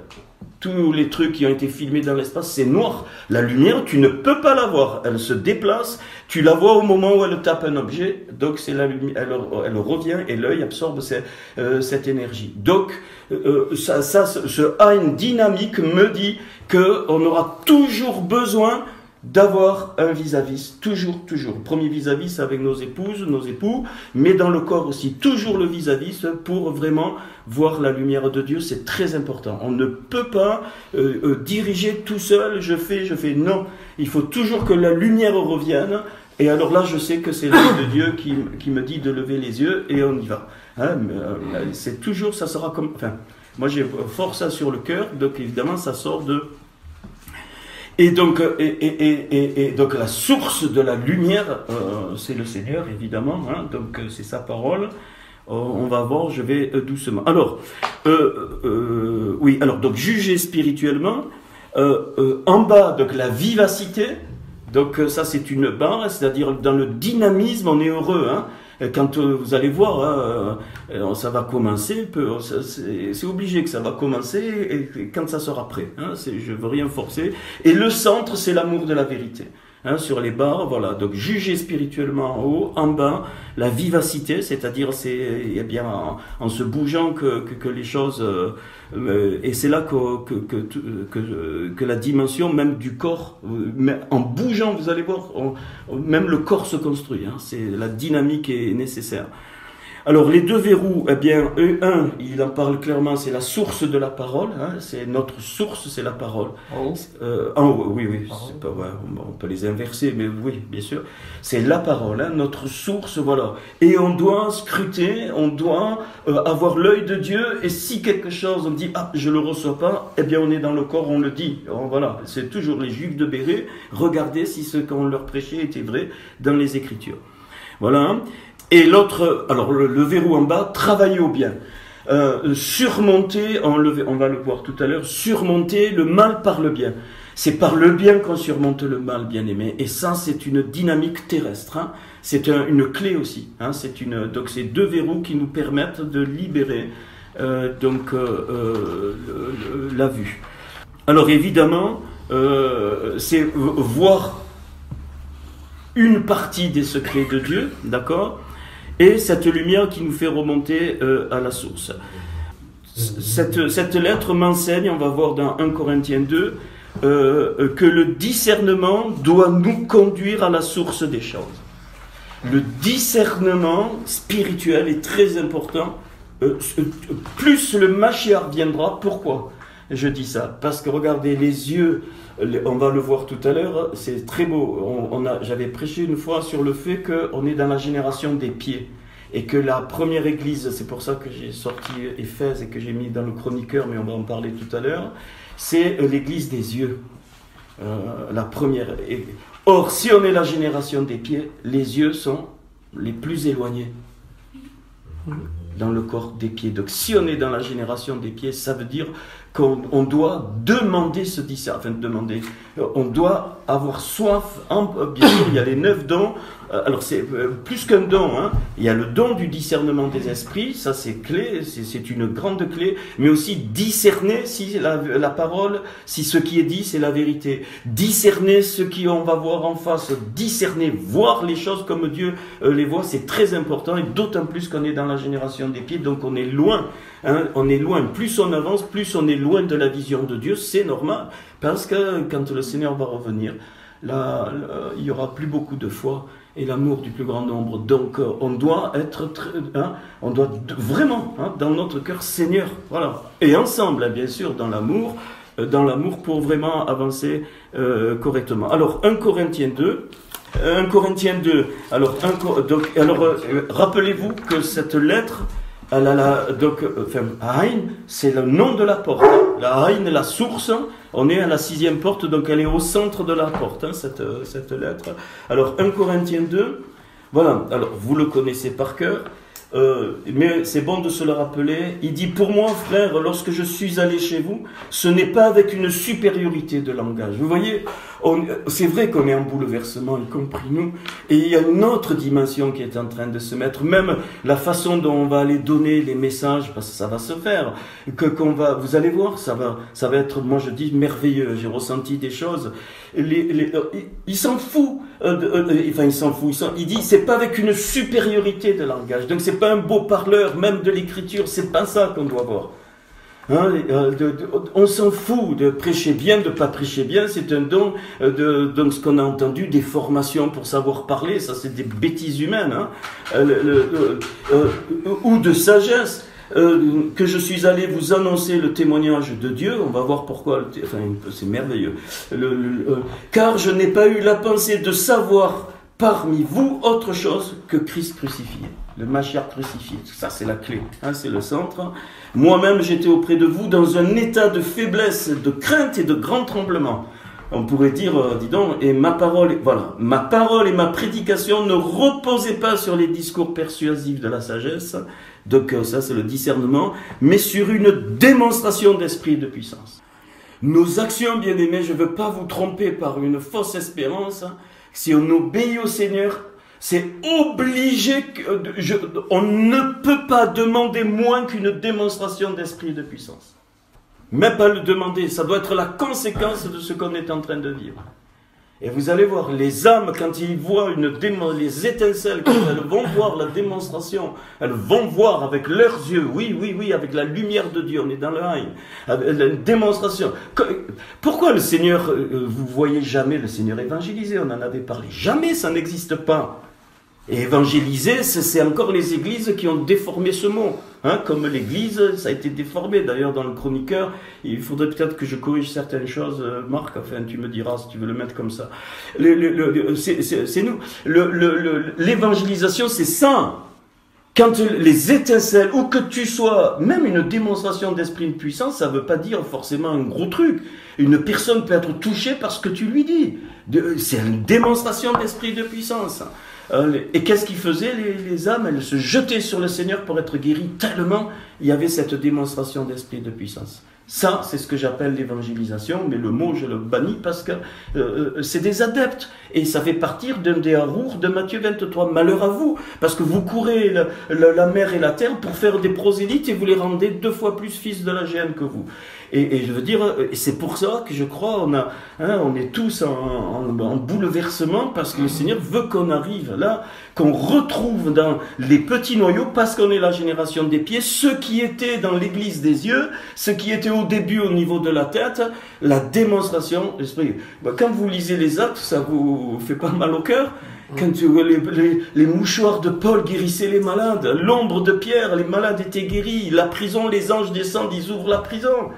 Speaker 1: Tous les trucs qui ont été filmés dans l'espace, c'est noir. La lumière, tu ne peux pas la voir. Elle se déplace. Tu la vois au moment où elle tape un objet. Donc, c'est la lumière. Elle revient et l'œil absorbe cette énergie. Donc, ce Ein dynamique me dit qu'on aura toujours besoin d'avoir un vis-à-vis, toujours. Premier vis-à-vis avec nos épouses, nos époux, mais dans le corps aussi, toujours le vis-à-vis pour vraiment voir la lumière de Dieu, c'est très important. On ne peut pas diriger tout seul, je fais, non. Il faut toujours que la lumière revienne, et alors là, je sais que c'est l'œil de Dieu qui me dit de lever les yeux, et on y va. Hein, c'est toujours, ça sera comme... Enfin, moi j'ai fort ça sur le cœur, donc évidemment ça sort de... Et donc la source de la lumière, c'est le Seigneur, évidemment, hein, donc c'est sa parole. On va voir, je vais doucement. Alors, oui, alors, donc juger spirituellement, en bas, donc la vivacité, donc ça c'est une barre, c'est-à-dire dans le dynamisme, on est heureux, hein. Quand vous allez voir, hein, ça va commencer, c'est obligé que ça va commencer et quand ça sera prêt. Hein, je ne veux rien forcer. Et le centre, c'est l'amour de la vérité. hein, sur les barres, voilà. Donc juger spirituellement en haut, en bas, la vivacité, c'est-à-dire c'est eh bien en se bougeant que les choses et c'est là que la dimension même du corps, en bougeant, vous allez voir, même le corps se construit. Hein, c'est la dynamique est nécessaire. Alors les deux verrous, eh bien, un, il en parle clairement, c'est la source de la parole, hein, c'est notre source, c'est la parole. En haut, oui, c'est pas, ouais, on peut les inverser, mais oui, bien sûr, c'est la parole, hein, notre source, voilà. Et on doit scruter, on doit avoir l'œil de Dieu, et si quelque chose, on dit, ah, je le reçois pas, eh bien, on est dans le corps, on le dit. Voilà, c'est toujours les Juifs de Béret, regardez si ce qu'on leur prêchait était vrai dans les Écritures. Voilà, hein. Et l'autre, alors le verrou en bas, travailler au bien. Surmonter, on va le voir tout à l'heure, surmonter le mal par le bien. C'est par le bien qu'on surmonte le mal, bien aimé. Et ça, c'est une dynamique terrestre. Hein. C'est une clé aussi. Hein. Donc c'est deux verrous qui nous permettent de libérer la vue. Alors évidemment, c'est voir une partie des secrets de Dieu, d'accord ? Et cette lumière qui nous fait remonter à la source. Cette lettre m'enseigne, on va voir dans 1 Corinthiens 2, que le discernement doit nous conduire à la source des choses. Le discernement spirituel est très important. Plus le Mashiach viendra, pourquoi je dis ça? Parce que regardez, les yeux, on va le voir tout à l'heure, c'est très beau. J'avais prêché une fois sur le fait qu'on est dans la génération des pieds. Et que la première église, c'est pour ça que j'ai sorti Éphèse et que j'ai mis dans le chroniqueur, mais on va en parler tout à l'heure, c'est l'église des yeux. La première. Or, si on est la génération des pieds, les yeux sont les plus éloignés dans le corps des pieds. Donc si on est dans la génération des pieds, ça veut dire qu'on doit demander ce discernement. On doit avoir soif. Bien sûr, il y a les 9 dons. Alors c'est plus qu'un don. Hein. Il y a le don du discernement des esprits. Ça c'est clé. C'est une grande clé. Mais aussi discerner si la parole, si ce qui est dit c'est la vérité. Discerner ce qu'on va voir en face. Discerner, voir les choses comme Dieu les voit. C'est très important. Et d'autant plus qu'on est dans la génération des pieds. Donc on est loin. Hein, on est loin. Plus on avance, plus on est loin de la vision de Dieu. C'est normal. Parce que quand le Seigneur va revenir, là, il n'y aura plus beaucoup de foi et l'amour du plus grand nombre. Donc, on doit être, on doit vraiment, dans notre cœur, Seigneur, voilà. Et ensemble, bien sûr, dans l'amour pour vraiment avancer correctement. Alors, 1 Corinthiens 2. Alors, rappelez-vous que cette lettre, Aïn, c'est le nom de la porte. La Aïn, la source. On est à la 6e porte, donc elle est au centre de la porte, hein, cette lettre. Alors, 1 Corinthiens 2, voilà, alors vous le connaissez par cœur, mais c'est bon de se le rappeler. Il dit, pour moi, frère, lorsque je suis allé chez vous, ce n'est pas avec une supériorité de langage. Vous voyez, c'est vrai qu'on est en bouleversement, y compris nous, et il y a une autre dimension qui est en train de se mettre, même la façon dont on va aller donner les messages, parce que ça va se faire, vous allez voir, ça va être, moi je dis, merveilleux. J'ai ressenti des choses. Il s'en fout, il dit, c'est pas avec une supériorité de langage, donc c'est pas un beau parleur, même de l'écriture, c'est pas ça qu'on doit voir. Hein, on s'en fout de prêcher bien, de pas prêcher bien, c'est un don donc ce qu'on a entendu, des formations pour savoir parler, ça c'est des bêtises humaines, hein, ou de sagesse. Que je suis allé vous annoncer le témoignage de Dieu, on va voir pourquoi, c'est merveilleux. Car je n'ai pas eu la pensée de savoir parmi vous autre chose que Christ crucifié, le Mashiach crucifié. Ça c'est la clé, hein, c'est le centre. Moi-même j'étais auprès de vous dans un état de faiblesse, de crainte et de grand tremblement. On pourrait dire, dis donc, et ma parole et ma prédication ne reposaient pas sur les discours persuasifs de la sagesse, donc ça c'est le discernement, mais sur une démonstration d'esprit et de puissance. Nos actions, bien-aimés, je ne veux pas vous tromper par une fausse espérance, si on obéit au Seigneur, c'est obligé, on ne peut pas demander moins qu'une démonstration d'esprit et de puissance. Même pas le demander, ça doit être la conséquence de ce qu'on est en train de vivre. Et vous allez voir, les âmes, quand ils voient les étincelles, quand elles vont voir la démonstration, elles vont voir avec leurs yeux, oui, avec la lumière de Dieu, on est dans le Haïm, une démonstration. Pourquoi le Seigneur, vous voyez jamais le Seigneur évangéliser? On en avait parlé. Jamais, ça n'existe pas. Et évangéliser, c'est encore les églises qui ont déformé ce mot. Hein, comme l'église, ça a été déformé. D'ailleurs, dans le chroniqueur, il faudrait peut-être que je corrige certaines choses. Marc, enfin, tu me diras si tu veux le mettre comme ça. C'est nous. L'évangélisation, c'est ça. Quand les étincelles, ou que tu sois, même une démonstration d'esprit de puissance, ça ne veut pas dire forcément un gros truc. Une personne peut être touchée par ce que tu lui dis. C'est une démonstration d'esprit de puissance. Et qu'est-ce qu'ils faisaient les âmes? Elles se jetaient sur le Seigneur pour être guéries, tellement il y avait cette démonstration d'esprit de puissance. Ça, c'est ce que j'appelle l'évangélisation, mais le mot, je le bannis parce que c'est des adeptes. Et ça fait partir d'un des harours de Matthieu 23. Malheur à vous, parce que vous courez la mer et la terre pour faire des prosélytes et vous les rendez 2 fois plus fils de la géhenne que vous. Et je veux dire, c'est pour ça que je crois, on est tous en bouleversement, parce que le Seigneur veut qu'on arrive là, qu'on retrouve dans les petits noyaux, parce qu'on est la génération des pieds, ceux qui étaient dans l'église des yeux, ceux qui étaient au début au niveau de la tête, la démonstration d'esprit. Quand vous lisez les Actes, ça vous fait pas mal au cœur? Quand les mouchoirs de Paul guérissaient les malades, l'ombre de Pierre, les malades étaient guéris, la prison, les anges descendent, ils ouvrent la prison.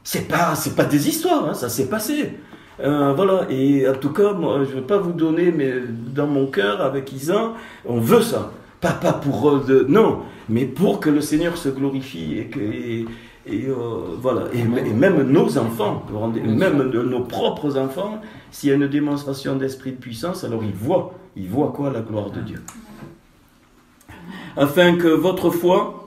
Speaker 1: C'est pas des histoires, hein, ça s'est passé. Voilà, et en tout cas, moi, je ne vais pas vous donner, mais dans mon cœur, avec Isa, on veut ça. Pas pour... non, mais pour que le Seigneur se glorifie voilà. Et même nos enfants, même nos propres enfants, s'il y a une démonstration d'esprit de puissance, alors ils voient quoi? La gloire de Dieu. Afin que votre foi...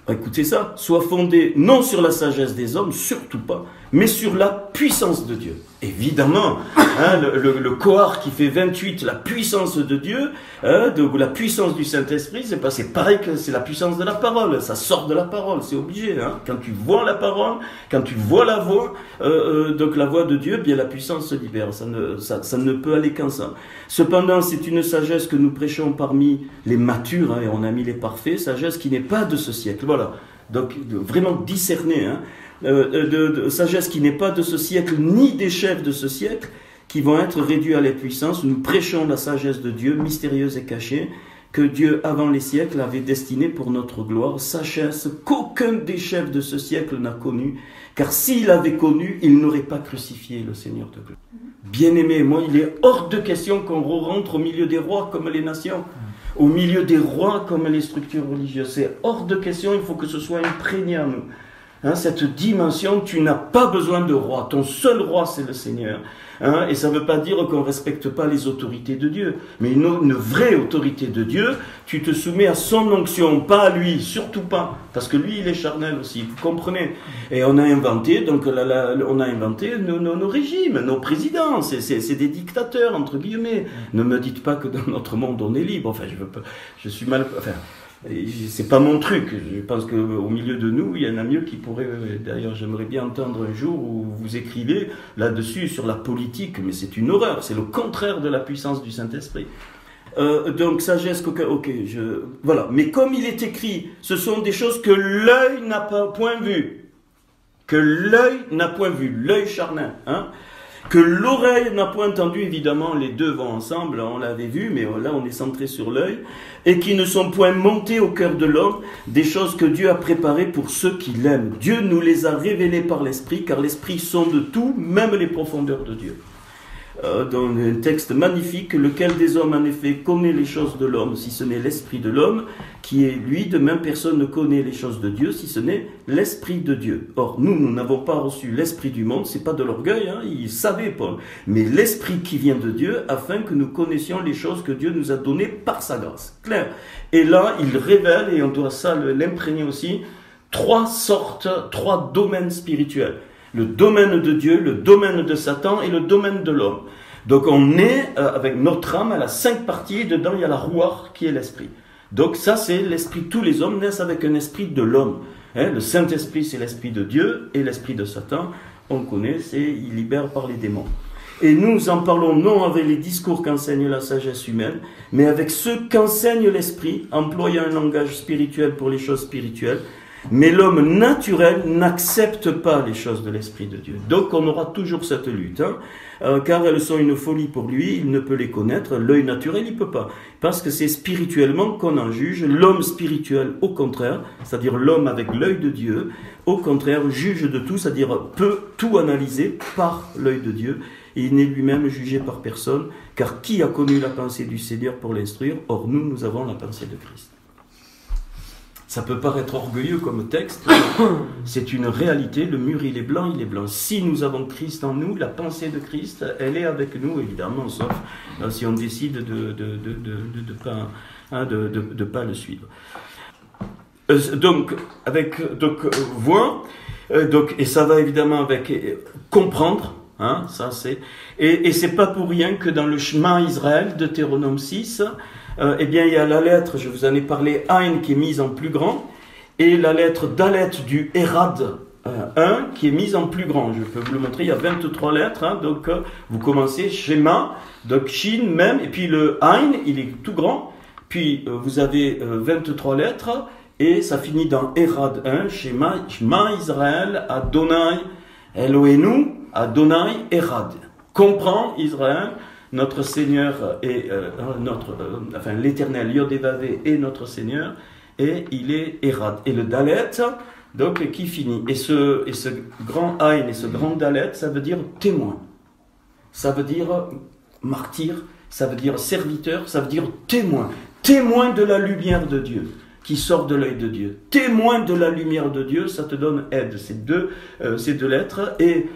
Speaker 1: Écoutez ça, soit fondé non sur la sagesse des hommes, surtout pas, mais sur la puissance de Dieu. Évidemment, hein, le Kohar qui fait 28, la puissance de Dieu, la puissance du Saint-Esprit, c'est pareil que c'est la puissance de la parole, ça sort de la parole, c'est obligé. Hein. Quand tu vois la parole, quand tu vois la voix, donc la voix de Dieu, bien la puissance se libère, ça ne peut aller qu'en ça. Cependant, c'est une sagesse que nous prêchons parmi les matures, hein, et on a mis les parfaits, sagesse qui n'est pas de ce siècle. Voilà, donc vraiment discerner, hein, sagesse qui n'est pas de ce siècle, ni des chefs de ce siècle, qui vont être réduits à la puissance. Nous prêchons la sagesse de Dieu, mystérieuse et cachée, que Dieu, avant les siècles, avait destinée pour notre gloire, sagesse qu'aucun des chefs de ce siècle n'a connue, car s'il avait connu, il n'aurait pas crucifié le Seigneur de gloire. Bien-aimé, moi, il est hors de question qu'on rentre au milieu des rois comme les nations, au milieu des rois comme les structures religieuses. C'est hors de question, il faut que ce soit imprégné en nous. Hein, cette dimension, tu n'as pas besoin de roi. Ton seul roi, c'est le Seigneur. Hein, et ça ne veut pas dire qu'on ne respecte pas les autorités de Dieu. Mais une vraie autorité de Dieu, tu te soumets à son onction, pas à lui, surtout pas. Parce que lui, il est charnel aussi, vous comprenez. Et on a inventé, nos régimes, nos présidents. C'est des dictateurs, entre guillemets. Ne me dites pas que dans notre monde, on est libre. Enfin, je suis mal... Enfin, c'est pas mon truc. Je pense qu'au milieu de nous, il y en a mieux qui pourraient... D'ailleurs, j'aimerais bien entendre un jour où vous écrivez là-dessus sur la politique, mais c'est une horreur. C'est le contraire de la puissance du Saint-Esprit. Donc, sagesse, voilà. Mais comme il est écrit, ce sont des choses que l'œil n'a pas point vues. Que l'œil n'a point vu. L'œil charnel, hein. Que l'oreille n'a point entendu, évidemment, les deux vont ensemble, on l'avait vu, mais là on est centré sur l'œil, et qui ne sont point montés au cœur de l'homme, des choses que Dieu a préparées pour ceux qui l'aiment. Dieu nous les a révélées par l'Esprit, car l'Esprit sonde tout, même les profondeurs de Dieu. Dans un texte magnifique, lequel des hommes en effet connaît les choses de l'homme, si ce n'est l'esprit de l'homme, qui est lui, de même personne ne connaît les choses de Dieu, si ce n'est l'esprit de Dieu. Or, nous n'avons pas reçu l'esprit du monde, c'est pas de l'orgueil, hein, il savait Paul, mais l'esprit qui vient de Dieu, afin que nous connaissions les choses que Dieu nous a données par sa grâce. Clair. Et là, il révèle, et on doit ça l'imprégner aussi, 3 domaines spirituels. Le domaine de Dieu, le domaine de Satan et le domaine de l'homme. Donc on est avec notre âme, elle a 5 parties, et dedans il y a la rouar qui est l'esprit. Donc ça c'est l'esprit, tous les hommes naissent avec un esprit de l'homme. Hein, le Saint-Esprit c'est l'esprit de Dieu et l'esprit de Satan, on connaît, il libère par les démons. Et nous en parlons non avec les discours qu'enseigne la sagesse humaine, mais avec ceux qu'enseigne l'esprit, employant un langage spirituel pour les choses spirituelles. Mais l'homme naturel n'accepte pas les choses de l'Esprit de Dieu. Donc on aura toujours cette lutte, car elles sont une folie pour lui, il ne peut les connaître, l'œil naturel il ne peut pas, parce que c'est spirituellement qu'on en juge. L'homme spirituel au contraire, c'est-à-dire l'homme avec l'œil de Dieu, au contraire juge de tout, c'est-à-dire peut tout analyser par l'œil de Dieu, et il n'est lui-même jugé par personne, car qui a connu la pensée du Seigneur pour l'instruire? Or nous avons la pensée de Christ. Ça peut paraître orgueilleux comme texte, c'est une réalité, le mur il est blanc, il est blanc. Si nous avons Christ en nous, la pensée de Christ, elle est avec nous, évidemment, sauf si on décide de pas le suivre. Et ça va évidemment avec comprendre, ça c'est, et c'est pas pour rien que dans le Shema Israël, Deutéronome 6, eh bien, il y a la lettre, je vous en ai parlé, Ain, qui est mise en plus grand, et la lettre Dalet du Erad 1, qui est mise en plus grand. Je peux vous le montrer, il y a 23 lettres, donc vous commencez Shema, donc Shin, Mem, et puis le Ain, il est tout grand, puis vous avez 23 lettres, et ça finit dans Erad 1, Shema Israël, Adonai Eloheinu, Adonai Erad. Comprends Israël, notre Seigneur est l'Éternel Yod-Hé-Vavé est notre Seigneur, et il est Erad. Et le Dalet, donc qui finit. Et ce grand Aïn et ce grand Dalet, ça veut dire témoin. Ça veut dire martyr, ça veut dire serviteur, ça veut dire témoin. Témoin de la lumière de Dieu qui sort de l'œil de Dieu. Témoin de la lumière de Dieu, ça te donne aide. Ces deux lettres. Et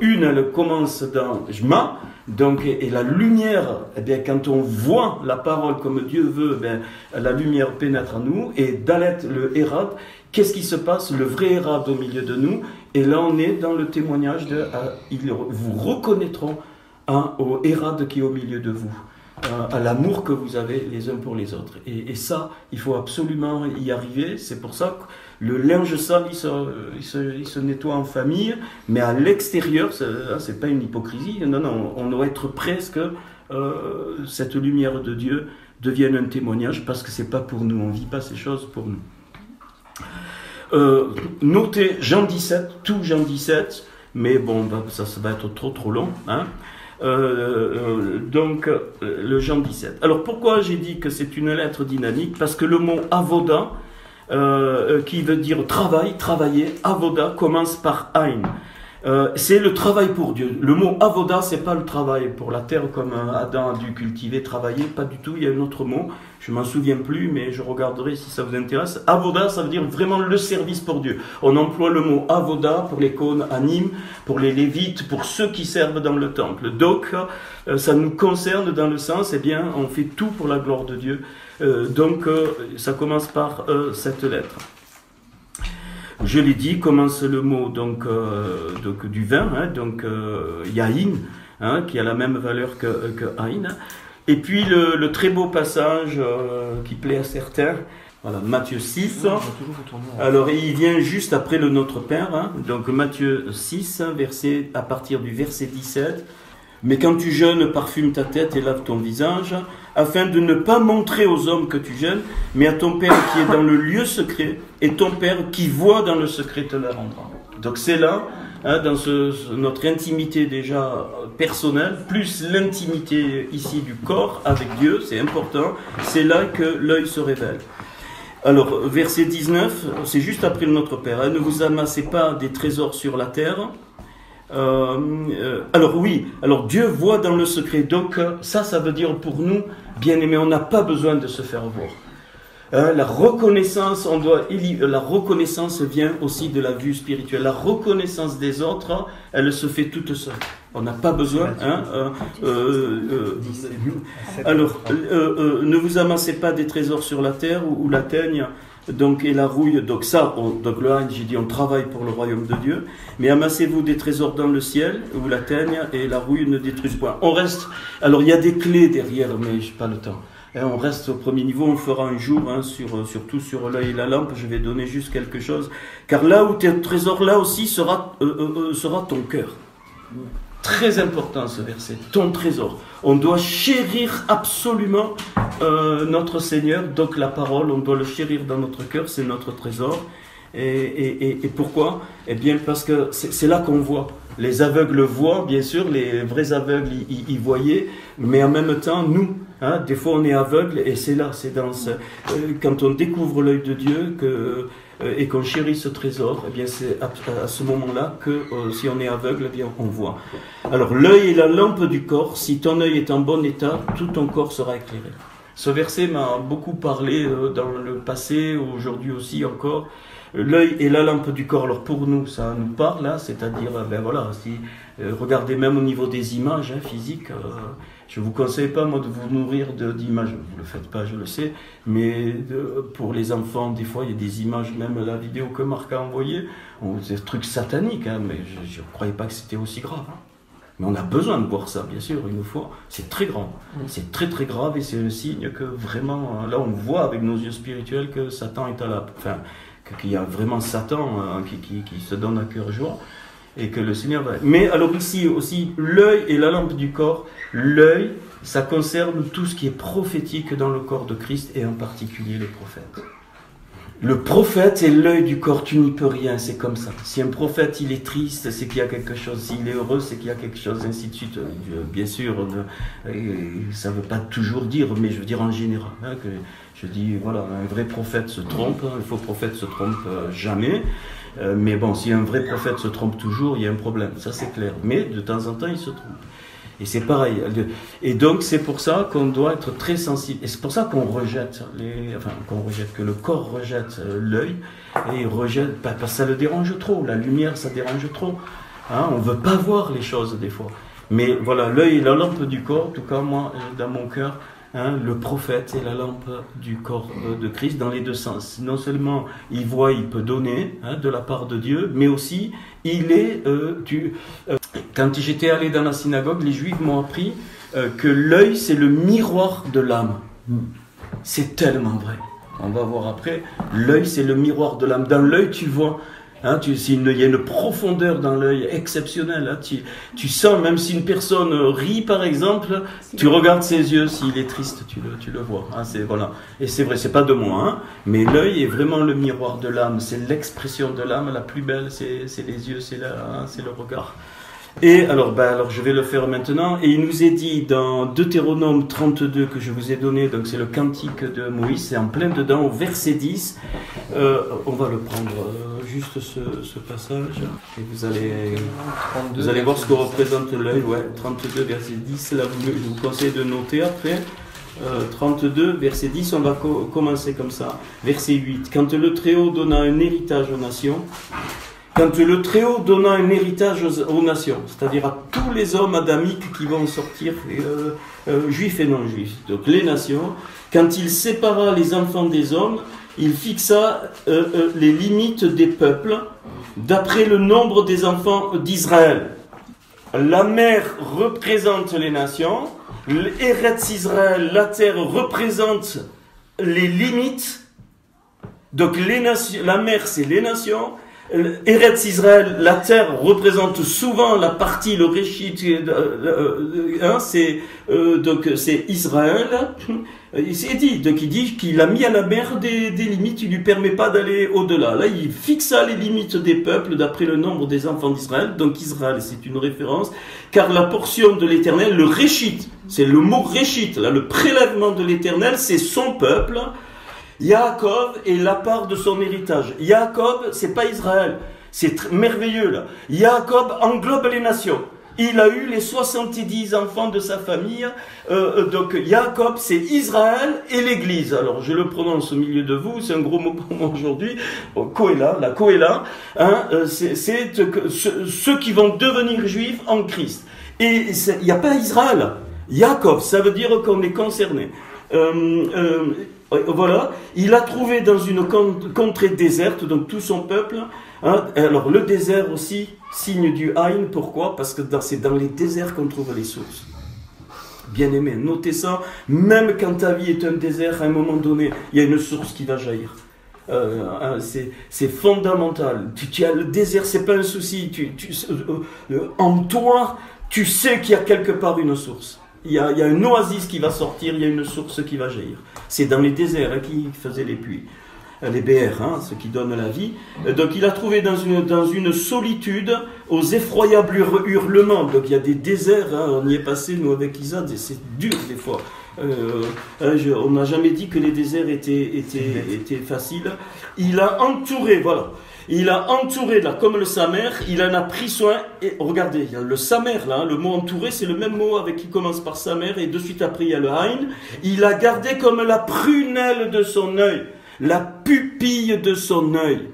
Speaker 1: une, elle commence dans Jma. Donc, et la lumière, eh bien, quand on voit la parole comme Dieu veut, eh bien, la lumière pénètre en nous. Et Dalet, le Hérad, qu'est-ce qui se passe? Le vrai Hérad au milieu de nous. Et là, on est dans le témoignage de ils vous reconnaîtront au Hérad qui est au milieu de vous. À l'amour que vous avez les uns pour les autres. Et ça, il faut absolument y arriver. C'est pour ça que le linge sale, il se nettoie en famille, mais à l'extérieur, c'est pas une hypocrisie. Non, on doit être prêt à ce que cette lumière de Dieu devienne un témoignage, parce que c'est pas pour nous, on vit pas ces choses pour nous. Notez Jean 17, tout Jean 17, mais bon, ça va être trop long, donc le Jean 17. Alors pourquoi j'ai dit que c'est une lettre dynamique? Parce que le mot avoda, qui veut dire travailler, avoda commence par Ain. C'est le travail pour Dieu. Le mot avoda, c'est pas le travail pour la terre comme Adam a dû cultiver, travailler, pas du tout. Il y a un autre mot, je m'en souviens plus, mais je regarderai si ça vous intéresse. Avoda, ça veut dire vraiment le service pour Dieu. On emploie le mot avoda pour les Kohanim, pour les Lévites, pour ceux qui servent dans le temple. Donc, ça nous concerne dans le sens, eh bien, on fait tout pour la gloire de Dieu. Donc, ça commence par cette lettre. Je l'ai dit, commence le mot donc du vin, Yahin, qui a la même valeur que Ain. Et puis le très beau passage qui plaît à certains, voilà, Matthieu 6. Alors il vient juste après le Notre Père, donc Matthieu 6, à partir du verset 17. Mais quand tu jeûnes, parfume ta tête et lave ton visage, afin de ne pas montrer aux hommes que tu jeûnes, mais à ton Père qui est dans le lieu secret, et ton Père qui voit dans le secret te le rendra. Donc c'est là, dans notre intimité déjà personnelle, plus l'intimité ici du corps avec Dieu, c'est important, c'est là que l'œil se révèle. Alors, verset 19, c'est juste après le Notre Père, ne vous amassez pas des trésors sur la terre. Alors Dieu voit dans le secret, donc ça veut dire pour nous, bien aimés, on n'a pas besoin de se faire voir. La reconnaissance vient aussi de la vue spirituelle. La reconnaissance des autres, elle se fait toute seule. On n'a pas besoin. Ne vous amassez pas des trésors sur la terre où la teigne et la rouille. Donc le Haïn, j'ai dit, on travaille pour le royaume de Dieu. Mais amassez-vous des trésors dans le ciel où la teigne et la rouille ne détruisent point. On reste. Alors il y a des clés derrière, mais je n'ai pas le temps. On reste au premier niveau, on fera un jour, surtout sur l'œil et la lampe, je vais donner juste quelque chose. Car là où tes trésors, là aussi sera ton cœur. Très important ce verset, ton trésor. On doit chérir absolument notre Seigneur, donc la parole, on doit le chérir dans notre cœur, c'est notre trésor. Et pourquoi? Eh bien parce que c'est là qu'on voit. Les aveugles voient, bien sûr, les vrais aveugles y voyaient, mais en même temps, nous, hein, des fois on est aveugle, et c'est là, c'est dans quand on découvre l'œil de Dieu et qu'on chérit ce trésor, eh bien c'est à ce moment-là que si on est aveugle, eh bien on voit. Alors l'œil est la lampe du corps, si ton œil est en bon état, tout ton corps sera éclairé. Ce verset m'a beaucoup parlé dans le passé, aujourd'hui aussi encore. L'œil est la lampe du corps. Alors pour nous, ça nous parle, hein, c'est-à-dire, ben voilà, si, regardez même au niveau des images physiques. Je ne vous conseille pas, moi, de vous nourrir d'images. Vous ne le faites pas, je le sais. Mais pour les enfants, des fois, il y a des images, même la vidéo que Marc a envoyée, c'est des trucs sataniques, hein, mais je ne croyais pas que c'était aussi grave. Hein. Mais on a besoin de voir ça, bien sûr, une fois. C'est très grand. C'est très très grave et c'est un signe que vraiment, là, on voit avec nos yeux spirituels que Satan est à la... Enfin, qu'il y a vraiment Satan qui se donne à cœur joie et que le Seigneur va... Mais alors ici aussi, l'œil est la lampe du corps. L'œil, ça concerne tout ce qui est prophétique dans le corps de Christ et en particulier les prophètes. Le prophète est l'œil du corps, tu n'y peux rien, c'est comme ça. Si un prophète il est triste, c'est qu'il y a quelque chose. S'il est heureux, c'est qu'il y a quelque chose, ainsi de suite. Bien sûr, ça ne veut pas toujours dire, mais je veux dire en général. Hein, que je dis, voilà, un vrai prophète se trompe, un faux prophète se trompe jamais. Mais bon, si un vrai prophète se trompe toujours, il y a un problème, ça c'est clair. Mais de temps en temps, il se trompe. Et c'est pareil. Et donc, c'est pour ça qu'on doit être très sensible. Et c'est pour ça qu'on rejette, que le corps rejette l'œil. Et il rejette, parce que ça le dérange trop. La lumière, ça dérange trop. Hein, on ne veut pas voir les choses, des fois. Mais voilà, l'œil est la lampe du corps. En tout cas, moi, dans mon cœur, hein, le prophète est la lampe du corps de Christ dans les deux sens. Non seulement il voit, il peut donner hein, de la part de Dieu, mais aussi il est... quand j'étais allé dans la synagogue, les Juifs m'ont appris que l'œil, c'est le miroir de l'âme. C'est tellement vrai. On va voir après. L'œil, c'est le miroir de l'âme. Dans l'œil, tu vois... Hein, il y a une profondeur dans l'œil exceptionnelle. Hein, tu sens, même si une personne rit par exemple, tu regardes ses yeux, s'il est triste, tu le vois. Hein, voilà. Et c'est vrai, c'est pas de moi, hein, mais l'œil est vraiment le miroir de l'âme. C'est l'expression de l'âme la plus belle, c'est les yeux, c'est le regard. Et alors je vais le faire maintenant. Et il nous est dit dans Deutéronome 32 que je vous ai donné, donc c'est le cantique de Moïse, c'est en plein dedans au verset 10. On va le prendre juste ce passage. Et vous allez voir ce que représente l'œil. Ouais, 32 verset 10. Là, je vous conseille de noter après. 32 verset 10, on va commencer comme ça. Verset 8. Quand le Très-Haut donna un héritage aux nations. Quand le Très-Haut donna un héritage aux nations, c'est-à-dire à tous les hommes adamiques qui vont sortir, juifs et non-juifs, donc les nations, quand il sépara les enfants des hommes, il fixa les limites des peuples d'après le nombre des enfants d'Israël. La mer représente les nations, l'Eretz Israël, la terre, représente les limites, donc les nations, la mer c'est les nations, Eretz Israël, la terre représente souvent la partie, le Réchit, donc c'est Israël. Il dit qu'il a mis à la mer des limites, il ne lui permet pas d'aller au-delà. Là, il fixa les limites des peuples d'après le nombre des enfants d'Israël. Donc Israël, c'est une référence, car la portion de l'Éternel, le Réchit, c'est le mot Réchit, là, le prélèvement de l'Éternel, c'est son peuple. Jacob est la part de son héritage. Jacob, c'est pas Israël. C'est merveilleux là. Jacob englobe les nations. Il a eu les 70 enfants de sa famille. Donc Jacob, c'est Israël et l'Église. Alors je le prononce au milieu de vous, c'est un gros mot pour moi aujourd'hui. Kohéla, la Kohéla, hein, c'est ceux qui vont devenir juifs en Christ. Et il n'y a pas Israël. Jacob, ça veut dire qu'on est concerné. Voilà, il a trouvé dans une contrée déserte, donc tout son peuple. Hein, alors le désert aussi, signe du Haïn, pourquoi? Parce que c'est dans les déserts qu'on trouve les sources. Bien aimé, notez ça, même quand ta vie est un désert, à un moment donné, il y a une source qui va jaillir. C'est fondamental. Tu as le désert, c'est pas un souci. En toi, tu sais qu'il y a quelque part une source. Il y a une oasis qui va sortir, il y a une source qui va jaillir. C'est dans les déserts qui faisaient les pluies. Les BR, ce qui donne la vie. Donc il a trouvé dans une solitude, aux effroyables hurlements. Donc il y a des déserts, on y est passé, nous avec Isa, c'est dur des fois. On n'a jamais dit que les déserts étaient faciles. Il a entouré, voilà. Il a entouré, là, comme le samer, il en a pris soin. Et regardez, il y a le samer, là, le mot entouré, c'est le même mot avec qui commence par samer, et de suite après il y a le haïn. Il a gardé comme la prunelle de son œil, la pupille de son œil.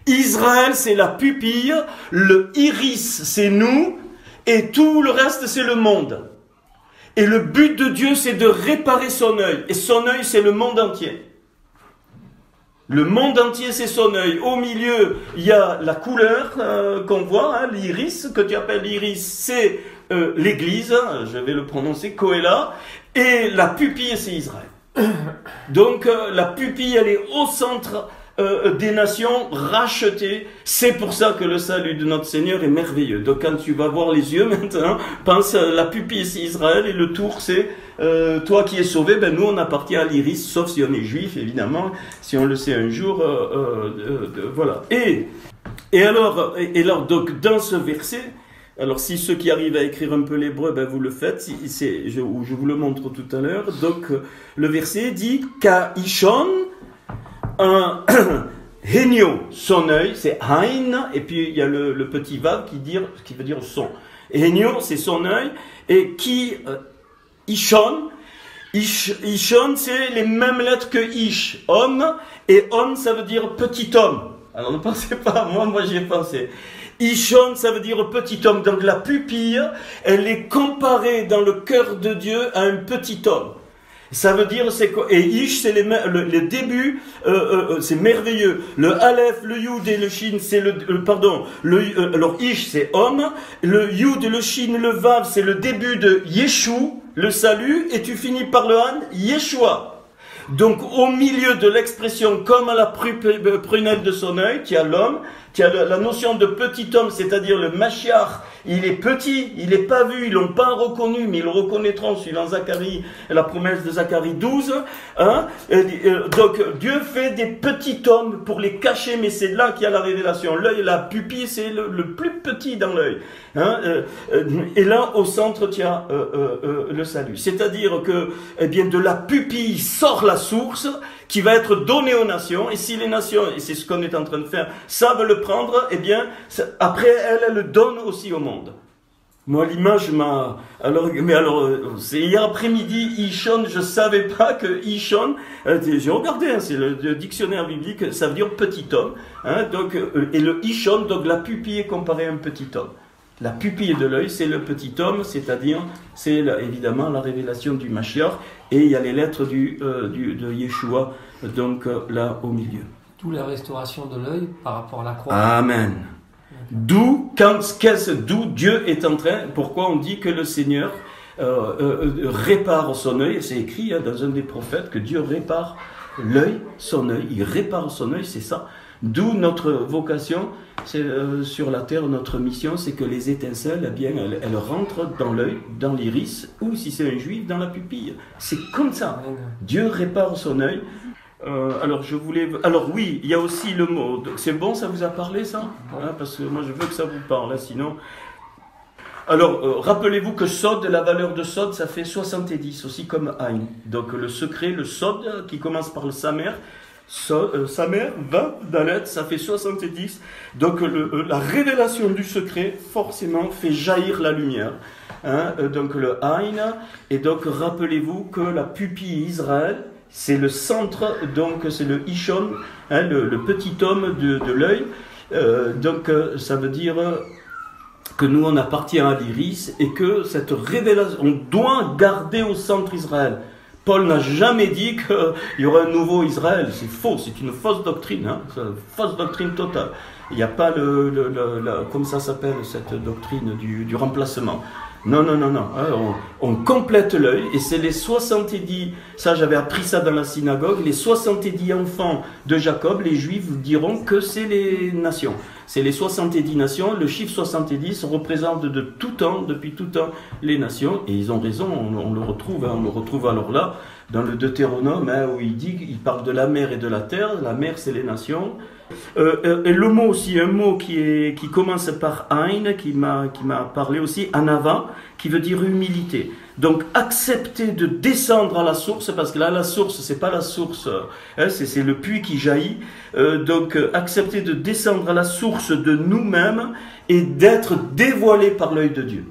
Speaker 1: Israël, c'est la pupille, le iris, c'est nous, et tout le reste, c'est le monde. Et le but de Dieu, c'est de réparer son œil. Et son œil, c'est le monde entier. Le monde entier, c'est son œil. Au milieu, il y a la couleur qu'on voit, l'iris, que tu appelles l'iris, c'est l'église, je vais le prononcer, Kohéla, et la pupille, c'est Israël. Donc, la pupille, elle est au centre des nations rachetées. C'est pour ça que le salut de notre Seigneur est merveilleux. Donc, quand tu vas voir les yeux maintenant, pense la pupille, c'est Israël, et le tour, c'est toi qui es sauvé. Ben nous, on appartient à l'iris, sauf si on est juif, évidemment, si on le sait un jour. Voilà. Et alors, donc, dans ce verset, alors si ceux qui arrivent à écrire un peu l'hébreu, ben vous le faites, je vous le montre tout à l'heure. Donc, le verset dit « Ka'ishon » un henio, son œil, c'est hain, et puis il y a le petit vav qui veut dire son. Henio, c'est son œil, et qui, ishon, c'est les mêmes lettres que ish, homme, et homme, ça veut dire petit homme. Alors ne pensez pas, moi j'y ai pensé. Ishon, ça veut dire petit homme, donc la pupille, elle est comparée dans le cœur de Dieu à un petit homme. Ça veut dire, c'est quoi? Et Ish, c'est les débuts, c'est merveilleux. Le Aleph, le Yud et le Shin, c'est alors Ish, c'est homme. Le Yud, le Shin, le Vav, c'est le début de Yeshu, le salut. Et tu finis par le Han, Yeshua. Donc, au milieu de l'expression comme à la prunelle de son œil, qui a l'homme, qui a la notion de petit homme, c'est-à-dire le Mashiach. Il est petit, il n'est pas vu, ils ne l'ont pas reconnu, mais ils le reconnaîtront suivant Zacharie, la promesse de Zacharie 12. Donc Dieu fait des petits hommes pour les cacher, mais c'est là qu'il y a la révélation. L'œil, la pupille, c'est le plus petit dans l'œil. Et là, au centre, tu as le salut. C'est-à-dire que de la pupille sort la source qui va être donnée aux nations. Et si les nations, et c'est ce qu'on est en train de faire, savent le prendre, après, elle le donne aussi au monde. Moi, l'image m'a... c'est hier après-midi, Ishon, je ne savais pas que Ishon, j'ai regardé, c'est le dictionnaire biblique, ça veut dire petit homme. Et le Ishon, donc la pupille est comparée à un petit homme. La pupille de l'œil, c'est le petit homme, c'est-à-dire, c'est évidemment la révélation du Mashiach, et il y a les lettres de Yeshua, donc là au milieu.
Speaker 2: D'où la restauration de l'œil par rapport à la croix.
Speaker 1: Amen. D'où Dieu est en train, pourquoi on dit que le Seigneur répare son œil, c'est écrit dans un des prophètes que Dieu répare l'œil, son œil, il répare son œil, c'est ça. D'où notre vocation, c'est sur la terre, notre mission, c'est que les étincelles, elles rentrent dans l'œil, dans l'iris, ou si c'est un juif, dans la pupille. C'est comme ça. Dieu répare son œil. Alors oui, il y a aussi le mot. C'est bon, ça vous a parlé ça? Parce que moi je veux que ça vous parle, sinon. Alors, rappelez-vous que Sod, la valeur de Sod, ça fait 70, aussi comme Aïn. Donc le secret, le Sod, qui commence par le Samer, Samer, 20, Dalet, ça fait 70. Donc la révélation du secret, forcément, fait jaillir la lumière. Donc le Aïn, et donc rappelez-vous que la pupille Israël, c'est le centre, donc c'est le Ishon, le petit homme de l'œil. Donc ça veut dire que nous on appartient à l'iris et que cette révélation, on doit garder au centre Israël. Paul n'a jamais dit qu'il y aura un nouveau Israël, c'est faux, c'est une fausse doctrine, c'est une fausse doctrine totale. Il n'y a pas comme ça s'appelle cette doctrine du remplacement. Non, non, non, non. On complète l'œil et c'est les 70, ça j'avais appris ça dans la synagogue, les 70 enfants de Jacob, les Juifs vous diront que c'est les nations. C'est les 70 nations, le chiffre 70 représente de tout temps, depuis tout temps, les nations. Et ils ont raison, on le retrouve alors là, dans le Deutéronome, où il parle de la mer et de la terre. La mer c'est les nations. Et le mot aussi, un mot qui commence par Ein, qui m'a parlé aussi, Anava, qui veut dire humilité. Donc accepter de descendre à la source, parce que là la source c'est pas la source, c'est le puits qui jaillit. Donc accepter de descendre à la source de nous-mêmes et d'être dévoilé par l'œil de Dieu.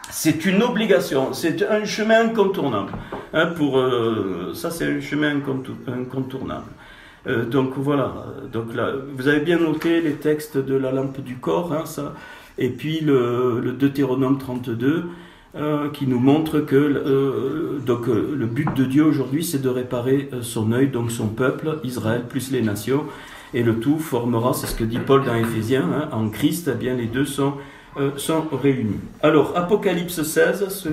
Speaker 1: C'est une obligation, c'est un chemin incontournable. Ça c'est un chemin incontournable. Donc voilà, donc là, vous avez bien noté les textes de la lampe du corps, ça, et puis le Deutéronome 32 qui nous montre que le but de Dieu aujourd'hui c'est de réparer son œil, donc son peuple, Israël plus les nations, et le tout formera, c'est ce que dit Paul dans Éphésiens, en Christ, eh bien les deux sont réunis. Alors Apocalypse 16,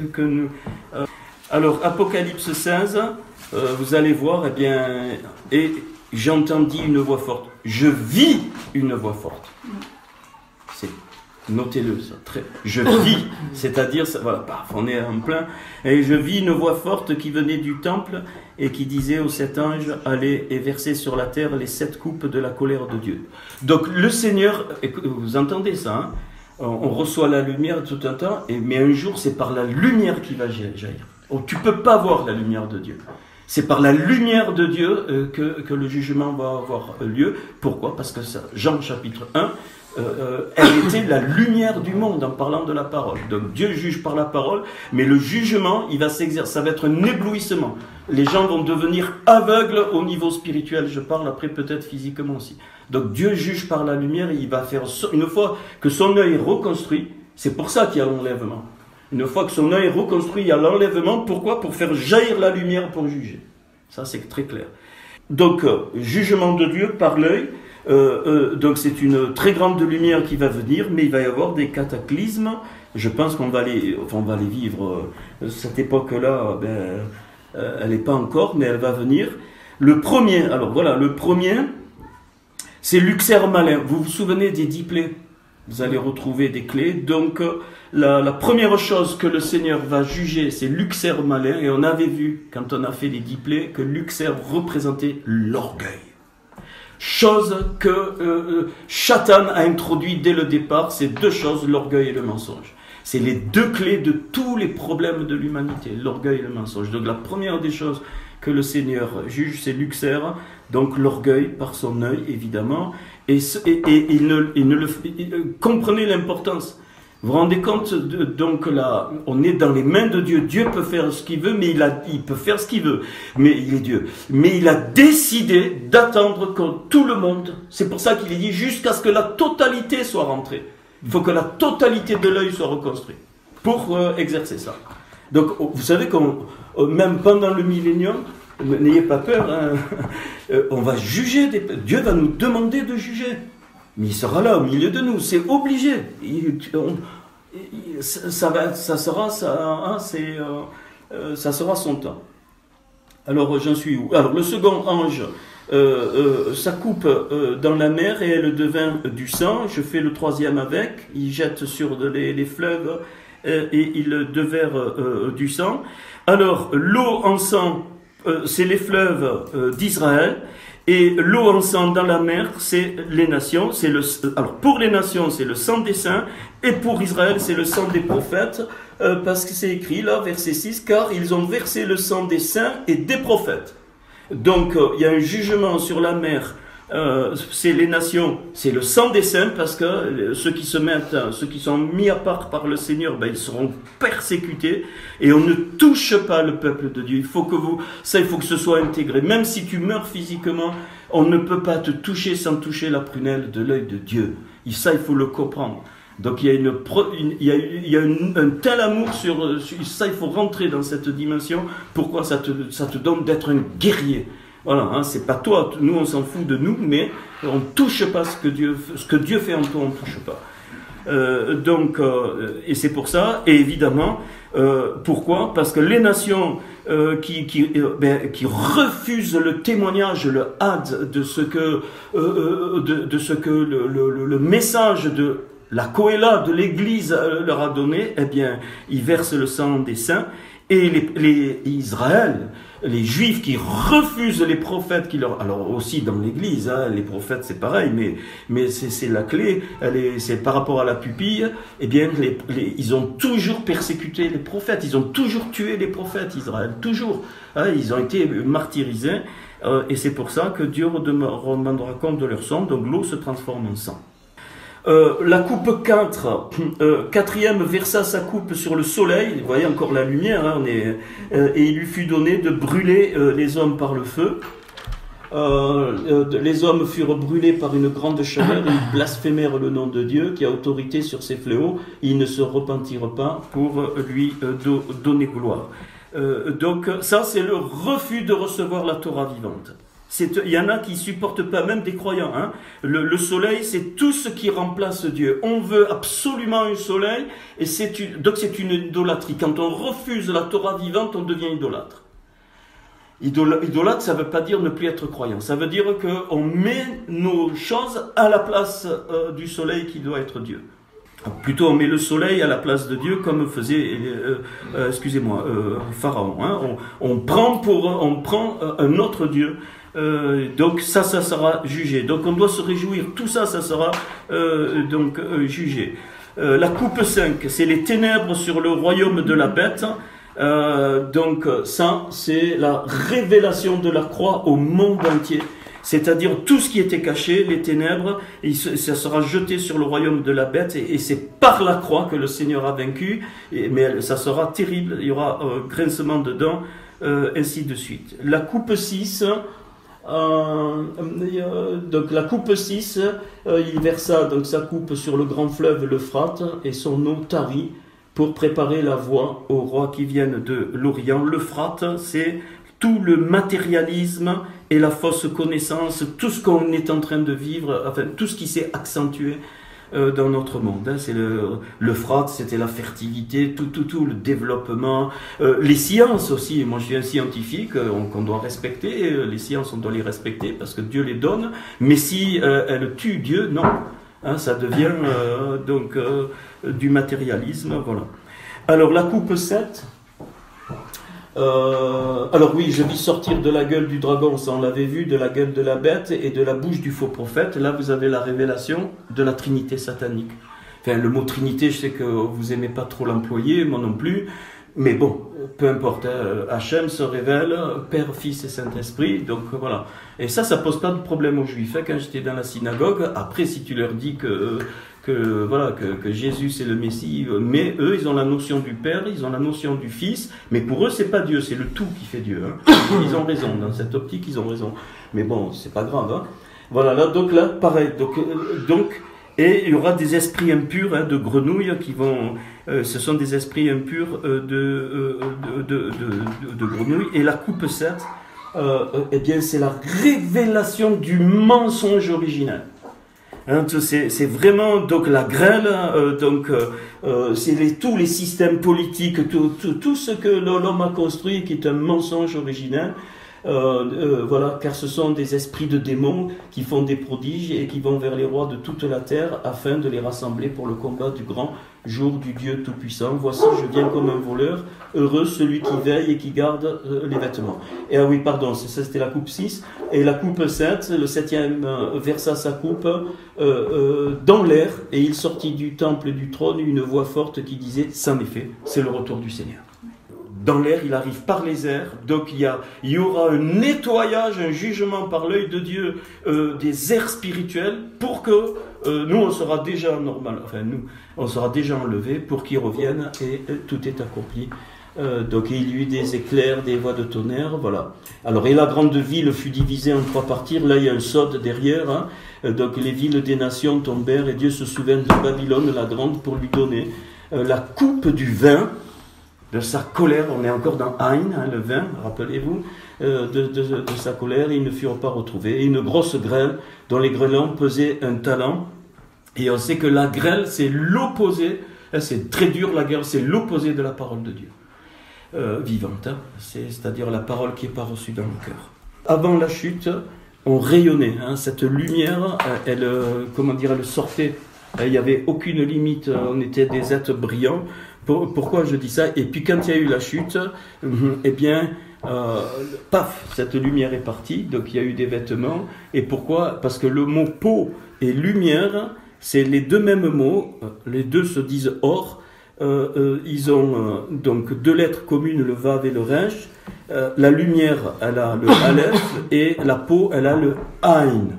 Speaker 1: Apocalypse 16, vous allez voir, eh bien, et j'entendis une voix forte. Je vis une voix forte. Notez-le, ça. Je vis, c'est-à-dire, voilà, paf, on est en plein. Et je vis une voix forte qui venait du temple et qui disait aux 7 anges, allez et versez sur la terre les 7 coupes de la colère de Dieu. Donc le Seigneur, vous entendez ça, on reçoit la lumière tout un temps, mais un jour c'est par la lumière qui va jaillir. Tu ne peux pas voir la lumière de Dieu. C'est par la lumière de Dieu que le jugement va avoir lieu. Pourquoi? Parce que ça, Jean chapitre 1, elle était la lumière du monde en parlant de la parole. Donc Dieu juge par la parole, mais le jugement, il va s'exercer. Ça va être un éblouissement. Les gens vont devenir aveugles au niveau spirituel. Je parle après peut-être physiquement aussi. Donc Dieu juge par la lumière et il va faire, une fois que son œil est reconstruit, c'est pour ça qu'il y a l'enlèvement. Une fois que son œil est reconstruit, il y a l'enlèvement. Pourquoi? Pour faire jaillir la lumière pour juger. Ça, c'est très clair. Donc, jugement de Dieu par l'œil. Donc, c'est une très grande lumière qui va venir, mais il va y avoir des cataclysmes. Je pense qu'on va les vivre. Cette époque-là, elle n'est pas encore, mais elle va venir. Le premier, c'est Luxer malin. Vous vous souvenez des 10 plaies? Vous allez retrouver des clés. Donc, la première chose que le Seigneur va juger, c'est Luxer malin. Et on avait vu, quand on a fait les 10 plaies, que Luxer représentait l'orgueil. Chose que Satan a introduit dès le départ, c'est 2 choses, l'orgueil et le mensonge. C'est les 2 clés de tous les problèmes de l'humanité, l'orgueil et le mensonge. Donc la première des choses que le Seigneur juge, c'est Luxer, donc l'orgueil par son œil, évidemment. Et comprenez l'importance. Vous vous rendez compte, donc là, on est dans les mains de Dieu. Dieu peut faire ce qu'il veut, mais il peut faire ce qu'il veut. Mais il est Dieu. Mais il a décidé d'attendre que tout le monde, c'est pour ça qu'il est dit jusqu'à ce que la totalité soit rentrée. Il faut que la totalité de l'œil soit reconstruite pour exercer ça. Donc, vous savez que même pendant le millénium, n'ayez pas peur, on va juger, Dieu va nous demander de juger. Mais il sera là au milieu de nous, c'est obligé. Ça sera son temps. Alors j'en suis où? Alors le second ange, ça coupe dans la mer et elle devint du sang. Je fais le troisième avec. Il jette sur les fleuves et il devint du sang. Alors l'eau en sang, c'est les fleuves d'Israël. Et l'eau en sang dans la mer, c'est les nations. Alors pour les nations, c'est le sang des saints. Et pour Israël, c'est le sang des prophètes. Parce que c'est écrit là, verset 6, car ils ont versé le sang des saints et des prophètes. Donc il y a un jugement sur la mer. C'est les nations, c'est le sang des saints, parce que ceux qui sont mis à part par le Seigneur, ils seront persécutés, et on ne touche pas le peuple de Dieu. Il faut que ce soit intégré. Même si tu meurs physiquement, on ne peut pas te toucher sans toucher la prunelle de l'œil de Dieu. Et ça, il faut le comprendre. Donc il y a un tel amour sur ça, il faut rentrer dans cette dimension. Pourquoi? Ça te donne d'être un guerrier. Voilà, c'est pas toi, nous on s'en fout de nous, mais on ne touche pas ce que Dieu fait en toi, on ne touche pas. Et c'est pour ça, et évidemment, pourquoi? Parce que les nations qui refusent le témoignage, le had de ce que, le message de la Kohéla de l'Église leur a donné, eh bien, ils versent le sang des saints, et Israël, les Juifs qui refusent les prophètes qui leur... Alors aussi dans l'Église, hein, les prophètes c'est pareil, mais c'est la clé, c'est par rapport à la pupille, eh bien ils ont toujours persécuté les prophètes, ils ont toujours tué les prophètes, Israël, toujours. Hein, ils ont été martyrisés, et c'est pour ça que Dieu demandera compte de leur sang, donc l'eau se transforme en sang. La coupe 4, quatrième versa sa coupe sur le soleil, vous voyez encore la lumière, hein, et il lui fut donné de brûler les hommes par le feu. Les hommes furent brûlés par une grande chaleur, ils blasphémèrent le nom de Dieu qui a autorité sur ces fléaux, ils ne se repentirent pas pour lui donner gloire. Donc ça c'est le refus de recevoir la Torah vivante. Il y en a qui ne supportent pas, même des croyants. Hein. Le soleil, c'est tout ce qui remplace Dieu. On veut absolument un soleil, et donc c'est une idolâtrie. Quand on refuse la Torah vivante, on devient idolâtre. Idolâtre, ça ne veut pas dire ne plus être croyant. Ça veut dire qu'on met nos choses à la place du soleil qui doit être Dieu. Plutôt, on met le soleil à la place de Dieu, comme faisait, Pharaon. Hein. On prend un autre Dieu. Donc ça sera jugé. Donc on doit se réjouir. Tout ça sera jugé. La coupe 5, c'est les ténèbres sur le royaume de la bête. Donc ça, c'est la révélation de la croix au monde entier. C'est-à-dire tout ce qui était caché, les ténèbres, ça sera jeté sur le royaume de la bête, et c'est par la croix que le Seigneur a vaincu, mais ça sera terrible, il y aura grincement de dents, ainsi de suite. La coupe 6, donc la coupe 6, il versa donc sa coupe sur le grand fleuve l'Euphrate, et son eau tarit pour préparer la voie aux rois qui viennent de l'Orient. L'Euphrate, c'est tout le matérialisme et la fausse connaissance, tout ce qu'on est en train de vivre, enfin tout ce qui s'est accentué dans notre monde. Hein. C'est l'Euphrate, c'était la fertilité, tout le développement, les sciences aussi. Moi je suis un scientifique qu'on doit respecter, les sciences on doit les respecter parce que Dieu les donne, mais si elles tuent Dieu, non. Hein, ça devient du matérialisme, voilà. Alors la coupe 7, alors oui, je vis sortir de la gueule du dragon, ça on l'avait vu, de la gueule de la bête et de la bouche du faux prophète. Là vous avez la révélation de la Trinité satanique. Enfin le mot Trinité, je sais que vous aimez pas trop l'employer, moi non plus, mais bon, peu importe, Hachem se révèle, Père, Fils et Saint-Esprit, donc voilà. Et ça pose pas de problème aux Juifs. Quand j'étais dans la synagogue, après si tu leur dis que Jésus c'est le Messie, mais eux ils ont la notion du Père, ils ont la notion du Fils, mais pour eux c'est pas Dieu, c'est le tout qui fait Dieu. Hein. Ils ont raison, dans cette optique ils ont raison. Mais bon, c'est pas grave. Hein. Voilà, là, pareil. Donc, et il y aura des esprits impurs de grenouilles qui vont... ce sont des esprits impurs de grenouilles. Et la coupe 7, eh bien c'est la révélation du mensonge originel. Hein, c'est vraiment donc la grêle, c'est tous les systèmes politiques, tout ce que l'homme a construit qui est un mensonge originel. Voilà, car ce sont des esprits de démons qui font des prodiges et qui vont vers les rois de toute la terre afin de les rassembler pour le combat du grand jour du Dieu Tout-Puissant. Voici, je viens comme un voleur, heureux celui qui veille et qui garde les vêtements. Et ah oui, pardon, ça c'était la coupe 6. Et la coupe 7, le 7e versa sa coupe dans l'air, et il sortit du temple du trône une voix forte qui disait, c'en est fait, c'est le retour du Seigneur. Dans l'air, il arrive par les airs, donc il y aura un nettoyage, un jugement par l'œil de Dieu des airs spirituels pour que nous on sera déjà normal, enfin nous on sera déjà enlevés pour qu'ils reviennent et tout est accompli. Donc il y eut des éclairs, des voix de tonnerre, voilà. Alors et la grande ville fut divisée en 3 parties, là il y a un sod derrière, hein. Donc les villes des nations tombèrent et Dieu se souvint de Babylone la grande pour lui donner la coupe du vin de sa colère. On est encore dans Haïn, hein, le vin, rappelez-vous, de sa colère, ils ne furent pas retrouvés. Et une grosse grêle, dont les grêlons pesaient 1 talent, Et on sait que la grêle, c'est l'opposé, c'est très dur la grêle, c'est l'opposé de la parole de Dieu. Vivante, hein, c'est-à-dire la parole qui n'est pas reçue dans le cœur. Avant la chute, on rayonnait, hein, cette lumière, elle sortait, il n'y avait aucune limite, on était des êtres brillants. Pourquoi je dis ça? Et puis quand il y a eu la chute, eh bien, paf, cette lumière est partie, donc il y a eu des vêtements. Et pourquoi? Parce que le mot peau et lumière, c'est les deux mêmes mots, les deux se disent or. Ils ont donc deux lettres communes, le vav et le resh. La lumière, elle a le aleph, et la peau, elle a le aïn.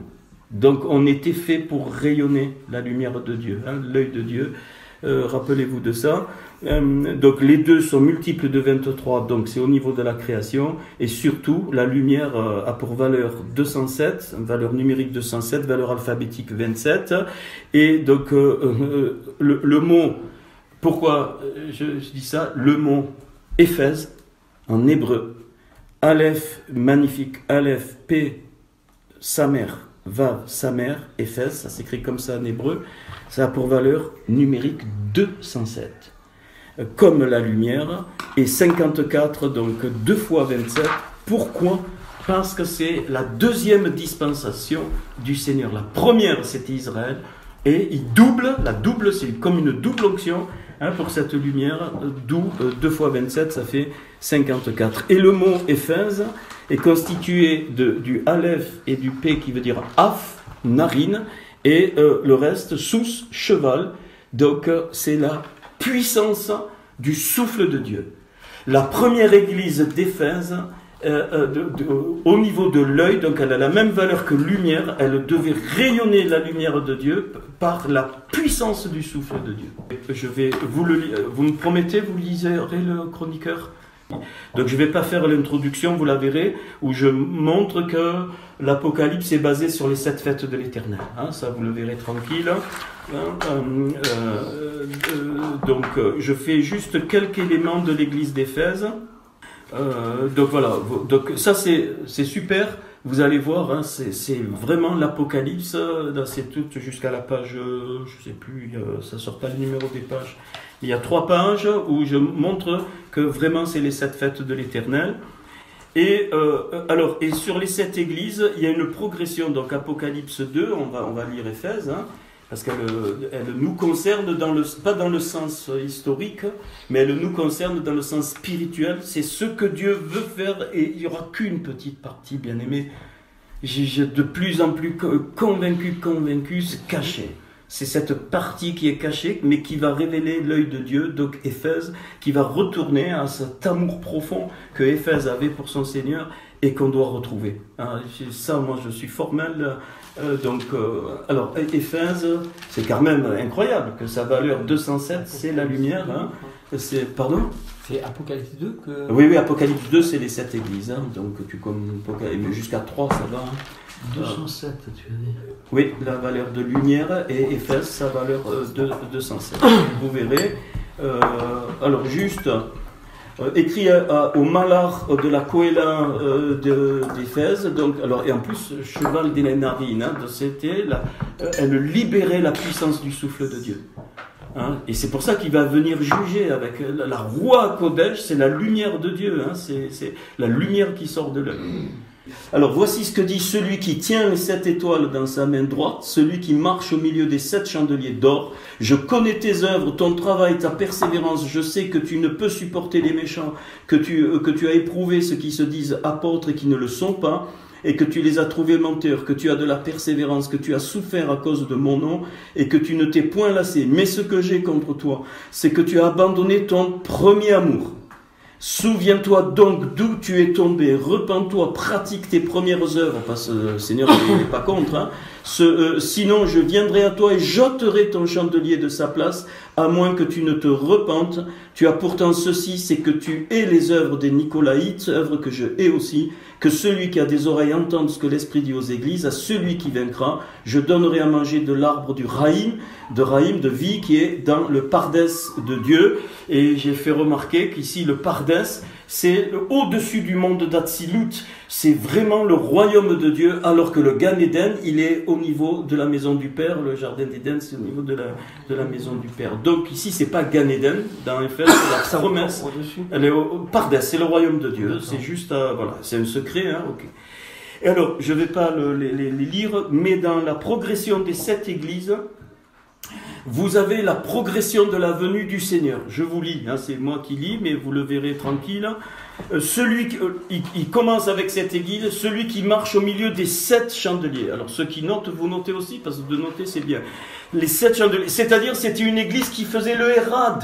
Speaker 1: Donc on était fait pour rayonner la lumière de Dieu, hein, l'œil de Dieu. Rappelez-vous de ça. Donc les deux sont multiples de 23, donc c'est au niveau de la création. Et surtout, la lumière a pour valeur 207, valeur numérique 207, valeur alphabétique 27. Et donc le mot... Pourquoi je dis ça? Le mot Éphèse, en hébreu, Aleph, magnifique, Aleph, P, Samer, Vav, Samer, Éphèse, ça s'écrit comme ça en hébreu, ça a pour valeur numérique 207, comme la lumière, et 54, donc 2 fois 27. Pourquoi? Parce que c'est la deuxième dispensation du Seigneur. La première, c'était Israël, et il double, la double, c'est comme une double onction, hein, pour cette lumière, d'où 2 fois 27, ça fait 54. Et le mot Éphèse est constitué du Aleph et du P qui veut dire Af, narine, et le reste, sous, cheval. Donc c'est la puissance du souffle de Dieu. La première église d'Éphèse, au niveau de l'œil, donc elle a la même valeur que lumière, elle devait rayonner la lumière de Dieu par la puissance du souffle de Dieu. Je vais vous me promettez, vous liserez le chroniqueur? Donc je ne vais pas faire l'introduction, vous la verrez, où je montre que l'Apocalypse est basé sur les 7 fêtes de l'Éternel. Hein, ça vous le verrez tranquille. Donc je fais juste quelques éléments de l'église d'Éphèse. Donc voilà, donc ça c'est super, vous allez voir, hein, c'est vraiment l'Apocalypse, c'est tout jusqu'à la page, je sais plus, ça sort pas le numéro des pages, il y a 3 pages où je montre que vraiment c'est les 7 fêtes de l'Éternel. Et et sur les 7 églises, il y a une progression, donc Apocalypse 2, on va lire Éphèse, hein, parce qu'elle nous concerne, pas dans le sens historique, mais elle nous concerne dans le sens spirituel. C'est ce que Dieu veut faire, et il n'y aura qu'une petite partie, bien aimé. J'ai de plus en plus convaincu, c'est caché. C'est cette partie qui est cachée, mais qui va révéler l'œil de Dieu, donc Éphèse, qui va retourner à cet amour profond que Éphèse avait pour son Seigneur et qu'on doit retrouver. Hein, ça, moi, je suis formel. Alors, Éphèse, c'est quand même incroyable que sa valeur 207, c'est la lumière. Hein. Pardon?
Speaker 2: C'est Apocalypse 2 que...
Speaker 1: Oui, Apocalypse 2, c'est les 7 églises. Hein, donc, jusqu'à 3, ça va. Hein.
Speaker 2: 207, tu as dit.
Speaker 1: Oui, la valeur de lumière, et Éphèse, sa valeur de 207. Vous verrez. Alors, juste... écrit au Malar de la Kohéla d'Éphèse, et en plus, cheval des narines, hein, elle libérait la puissance du souffle de Dieu. Hein, et c'est pour ça qu'il va venir juger avec la roi Kodesh, c'est la lumière de Dieu, hein, c'est la lumière qui sort de l'œil. Alors voici ce que dit celui qui tient les 7 étoiles dans sa main droite, celui qui marche au milieu des 7 chandeliers d'or. Je connais tes œuvres, ton travail, ta persévérance. Je sais que tu ne peux supporter les méchants, que tu as éprouvé ceux qui se disent apôtres et qui ne le sont pas, et que tu les as trouvés menteurs, que tu as de la persévérance, que tu as souffert à cause de mon nom, et que tu ne t'es point lassé. Mais ce que j'ai contre toi, c'est que tu as abandonné ton premier amour. Souviens-toi donc d'où tu es tombé, repens-toi, pratique tes premières œuvres, parce que le Seigneur n'est pas contre, hein. Sinon je viendrai à toi et j'ôterai ton chandelier de sa place, à moins que tu ne te repentes. Tu as pourtant ceci, c'est que tu hais les œuvres des Nicolaïtes, œuvres que je hais aussi, que celui qui a des oreilles entende ce que l'Esprit dit aux églises. À celui qui vaincra, je donnerai à manger de l'arbre du Raïm, de vie, qui est dans le Pardès de Dieu. Et j'ai fait remarquer qu'ici le Pardès, c'est au-dessus du monde d'Atsilut, c'est vraiment le royaume de Dieu, alors que le Gan Eden, il est au niveau de la maison du Père, le jardin d'Éden, c'est au niveau de la maison du Père. Donc ici, c'est pas Gan Eden, dans Éphèse, c'est la promesse, elle est Pardes, c'est le royaume de Dieu, c'est juste, voilà, c'est un secret, hein, ok. Et alors, je ne vais pas les lire, mais dans la progression des 7 églises, vous avez la progression de la venue du Seigneur. Je vous lis, hein, c'est moi qui lis, mais vous le verrez tranquille. Il commence avec cette église, celui qui marche au milieu des 7 chandeliers. Alors ceux qui notent, vous notez aussi, parce que de noter c'est bien. Les 7 chandeliers, c'est-à-dire c'était une église qui faisait le Hérad.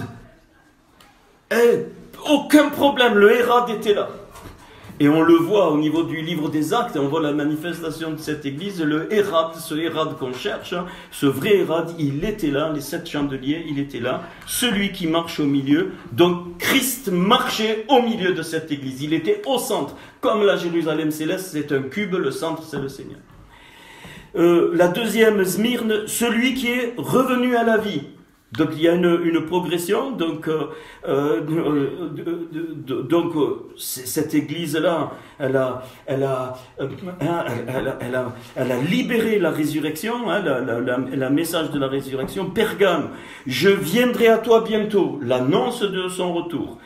Speaker 1: Et aucun problème, le Hérad était là. Et on le voit au niveau du livre des Actes, on voit la manifestation de cette église, le Hérad, ce Hérad qu'on cherche, hein, ce vrai Hérad, il était là, les 7 chandeliers, il était là, celui qui marche au milieu. Donc Christ marchait au milieu de cette église, il était au centre. Comme la Jérusalem céleste, c'est un cube, le centre c'est le Seigneur. La deuxième, Smyrne, celui qui est revenu à la vie. Donc il y a une progression, donc cette église-là, elle a libéré la résurrection, hein, la message de la résurrection. Pergame, je viendrai à toi bientôt, l'annonce de son retour.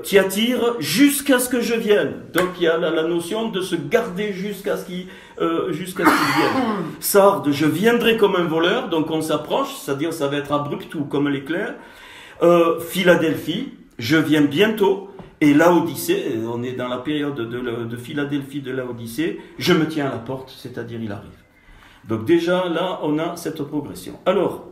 Speaker 1: Thyatire, jusqu'à ce que je vienne. Donc il y a la notion de se garder jusqu'à ce qu'il vienne. Sardes, je viendrai comme un voleur, donc on s'approche, c'est-à-dire ça va être abrupt ou comme l'éclair. Philadelphie, je viens bientôt. Et Laodicée, on est dans la période de Philadelphie, de Laodicée, je me tiens à la porte, c'est-à-dire il arrive. Donc déjà là, on a cette progression. Alors,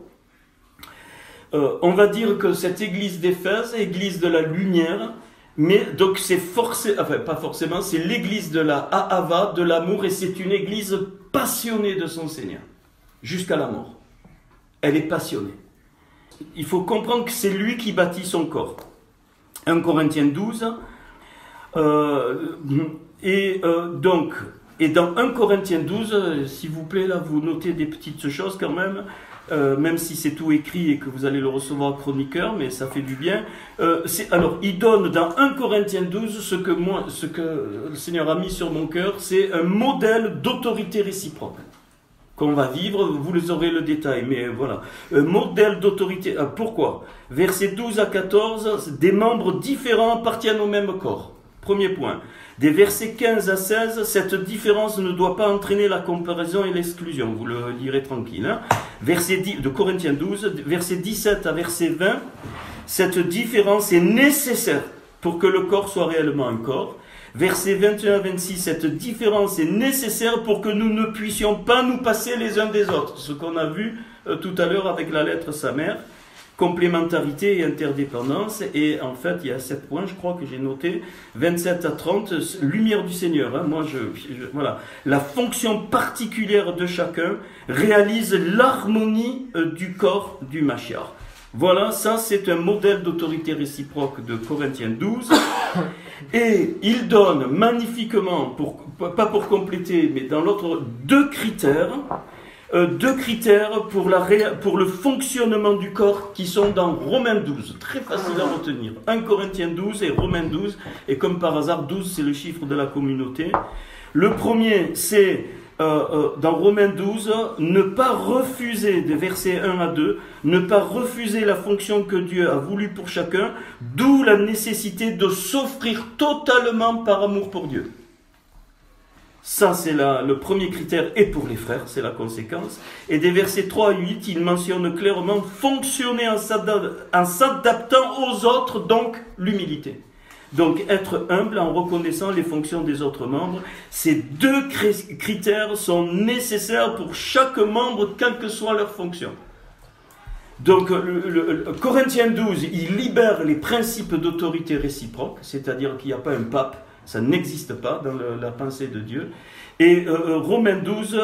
Speaker 1: on va dire que cette église d'Éphèse, église de la lumière, mais donc c'est pas forcément, c'est l'église de la Ahava, de l'amour, et c'est une église passionnée de son Seigneur, jusqu'à la mort. Elle est passionnée. Il faut comprendre que c'est lui qui bâtit son corps. 1 Corinthiens 12, et dans 1 Corinthiens 12, s'il vous plaît, là, vous notez des petites choses quand même si c'est tout écrit et que vous allez le recevoir chroniqueur, mais ça fait du bien. Alors, il donne dans 1 Corinthiens 12 ce que le Seigneur a mis sur mon cœur, c'est un modèle d'autorité réciproque qu'on va vivre, vous les aurez le détail, mais voilà. Modèle d'autorité, pourquoi ? Versets 12 à 14, des membres différents appartiennent au même corps. Premier point. Des versets 15 à 16, cette différence ne doit pas entraîner la comparaison et l'exclusion. Vous le lirez tranquille. Hein. Verset 10, de Corinthiens 12, verset 17 à verset 20, cette différence est nécessaire pour que le corps soit réellement un corps. Verset 21 à 26, cette différence est nécessaire pour que nous ne puissions pas nous passer les uns des autres. Ce qu'on a vu tout à l'heure avec la lettre sa mère. Complémentarité et interdépendance, et en fait il y a 7 points je crois que j'ai noté, 27 à 30, lumière du Seigneur, hein. Moi voilà, la fonction particulière de chacun réalise l'harmonie du corps du Mashiach. Voilà, ça c'est un modèle d'autorité réciproque de Corinthiens 12, et il donne magnifiquement, pas pour compléter, mais dans l'autre, deux critères pour le fonctionnement du corps qui sont dans Romains 12, très facile à retenir. 1 Corinthiens 12 et Romains 12, et comme par hasard 12 c'est le chiffre de la communauté. Le premier c'est dans Romains 12, ne pas refuser, des versets 1 à 2, ne pas refuser la fonction que Dieu a voulu pour chacun, d'où la nécessité de s'offrir totalement par amour pour Dieu. Ça, c'est le premier critère, et pour les frères, c'est la conséquence. Et des versets 3 à 8, il mentionne clairement fonctionner en s'adaptant aux autres, donc l'humilité. Donc être humble en reconnaissant les fonctions des autres membres. Ces deux critères sont nécessaires pour chaque membre, quelle que soit leur fonction. Donc, Corinthiens 12, il libère les principes d'autorité réciproque, c'est-à-dire qu'il n'y a pas un pape. Ça n'existe pas dans la pensée de Dieu. Et Romains 12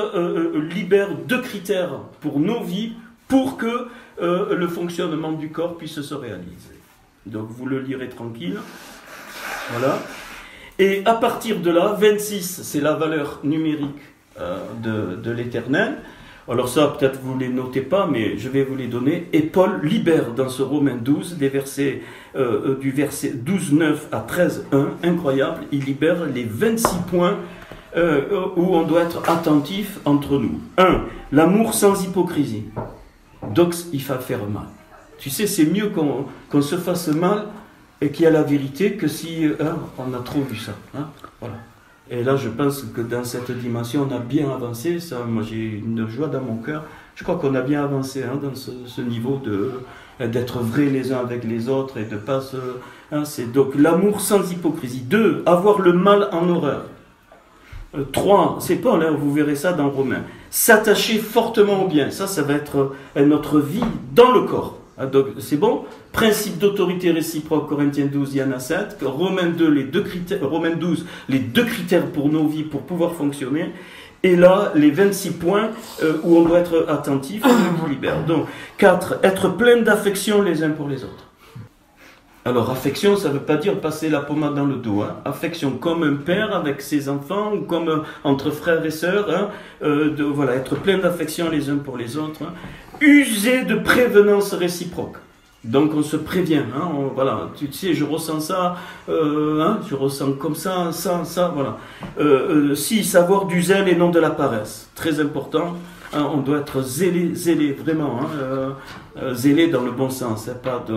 Speaker 1: libère deux critères pour nos vies, pour que le fonctionnement du corps puisse se réaliser. Donc vous le lirez tranquille. Voilà. Et à partir de là, 26, c'est la valeur numérique de l'Éternel. Alors ça, peut-être vous ne les notez pas, mais je vais vous les donner. Et Paul libère dans ce Romains 12, du verset 12, 9 à 13, 1, incroyable, il libère les 26 points où on doit être attentif entre nous. 1. L'amour sans hypocrisie. Donc il faut faire mal. Tu sais, c'est mieux qu'on se fasse mal et qu'il y a la vérité que si on a trop vu ça. Hein, voilà. Et là, je pense que dans cette dimension, on a bien avancé. Ça, moi, j'ai une joie dans mon cœur. Je crois qu'on a bien avancé dans ce niveau d'être vrais les uns avec les autres et de pas se... c'est donc l'amour sans hypocrisie. 2. Avoir le mal en horreur. 3. C'est Paul, vous verrez ça dans Romains. S'attacher fortement au bien. Ça va être notre vie dans le corps. Donc, c'est bon. Principe d'autorité réciproque, Corinthiens 12, il y en a 7. Romains 12, les deux critères pour nos vies, pour pouvoir fonctionner. Et là, les 26 points où on doit être attentif, on nous libère. Donc, 4, être plein d'affection les uns pour les autres. Alors, affection, ça ne veut pas dire passer la pommade dans le dos. Hein. Affection comme un père avec ses enfants, ou comme entre frères et sœurs. Hein, voilà, être plein d'affection les uns pour les autres. Hein. User de prévenance réciproque. Donc on se prévient, hein, voilà, tu sais, je ressens ça, je ressens comme ça, voilà. 6, savoir du zèle et non de la paresse, très important, hein, on doit être zélé, vraiment, zélé dans le bon sens, hein, pas de...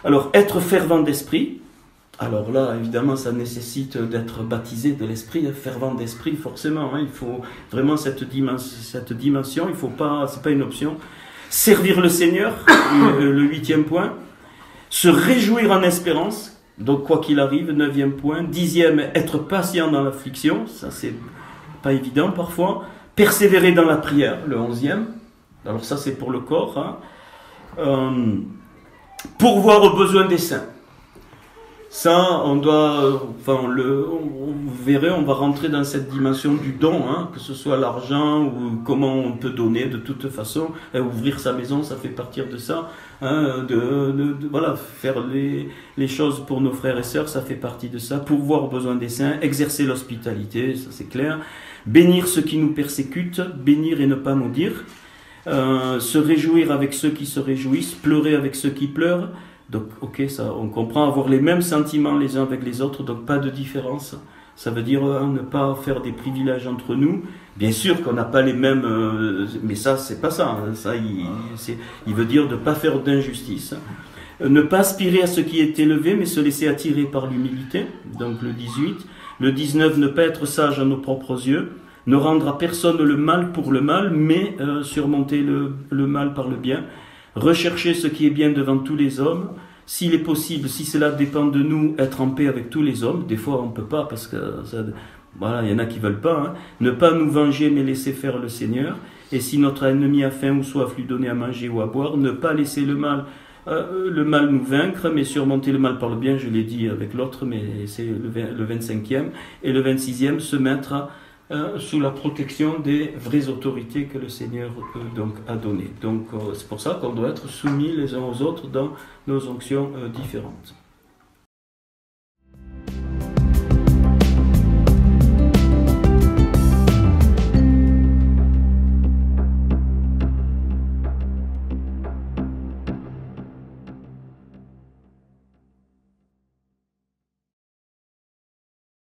Speaker 1: Alors, être fervent d'esprit, alors là, évidemment, ça nécessite d'être baptisé de l'esprit, hein, fervent d'esprit, forcément, hein, il faut vraiment cette dimension, il faut pas, c'est pas une option. Servir le Seigneur, le 8e point. Se réjouir en espérance, donc quoi qu'il arrive, 9e point. 10e, être patient dans l'affliction, ça c'est pas évident parfois. Persévérer dans la prière, le 11e. Alors ça c'est pour le corps. Hein. Pourvoir aux besoins des saints. Ça, on doit, vous verrez, on va rentrer dans cette dimension du don, hein, que ce soit l'argent ou comment on peut donner de toute façon. Ouvrir sa maison, ça fait partir de ça. Hein, voilà, faire les choses pour nos frères et sœurs, ça fait partie de ça. Pourvoir aux besoins des saints, exercer l'hospitalité, ça c'est clair. Bénir ceux qui nous persécutent, bénir et ne pas maudire. Se réjouir avec ceux qui se réjouissent, pleurer avec ceux qui pleurent. Donc, ok, ça, on comprend, avoir les mêmes sentiments les uns avec les autres, donc pas de différence. Ça veut dire ne pas faire des privilèges entre nous. Bien sûr qu'on n'a pas les mêmes, mais ça, c'est pas ça. Hein, ça, il veut dire de ne pas faire d'injustice. Ne pas aspirer à ce qui est élevé, mais se laisser attirer par l'humilité. Donc le 18. Le 19, ne pas être sage à nos propres yeux. Ne rendre à personne le mal pour le mal, mais surmonter le mal par le bien. Rechercher ce qui est bien devant tous les hommes. S'il est possible, si cela dépend de nous, être en paix avec tous les hommes. Des fois, on ne peut pas parce que voilà, il y en a qui ne veulent pas. Hein. Ne pas nous venger, mais laisser faire le Seigneur. Et si notre ennemi a faim ou soif, lui donner à manger ou à boire. Ne pas laisser le mal nous vaincre, mais surmonter le mal par le bien. Je l'ai dit avec l'autre, mais c'est le 25e. Et le 26e, se mettre sous la protection des vraies autorités que le Seigneur donc a données. Donc c'est pour ça qu'on doit être soumis les uns aux autres dans nos onctions différentes.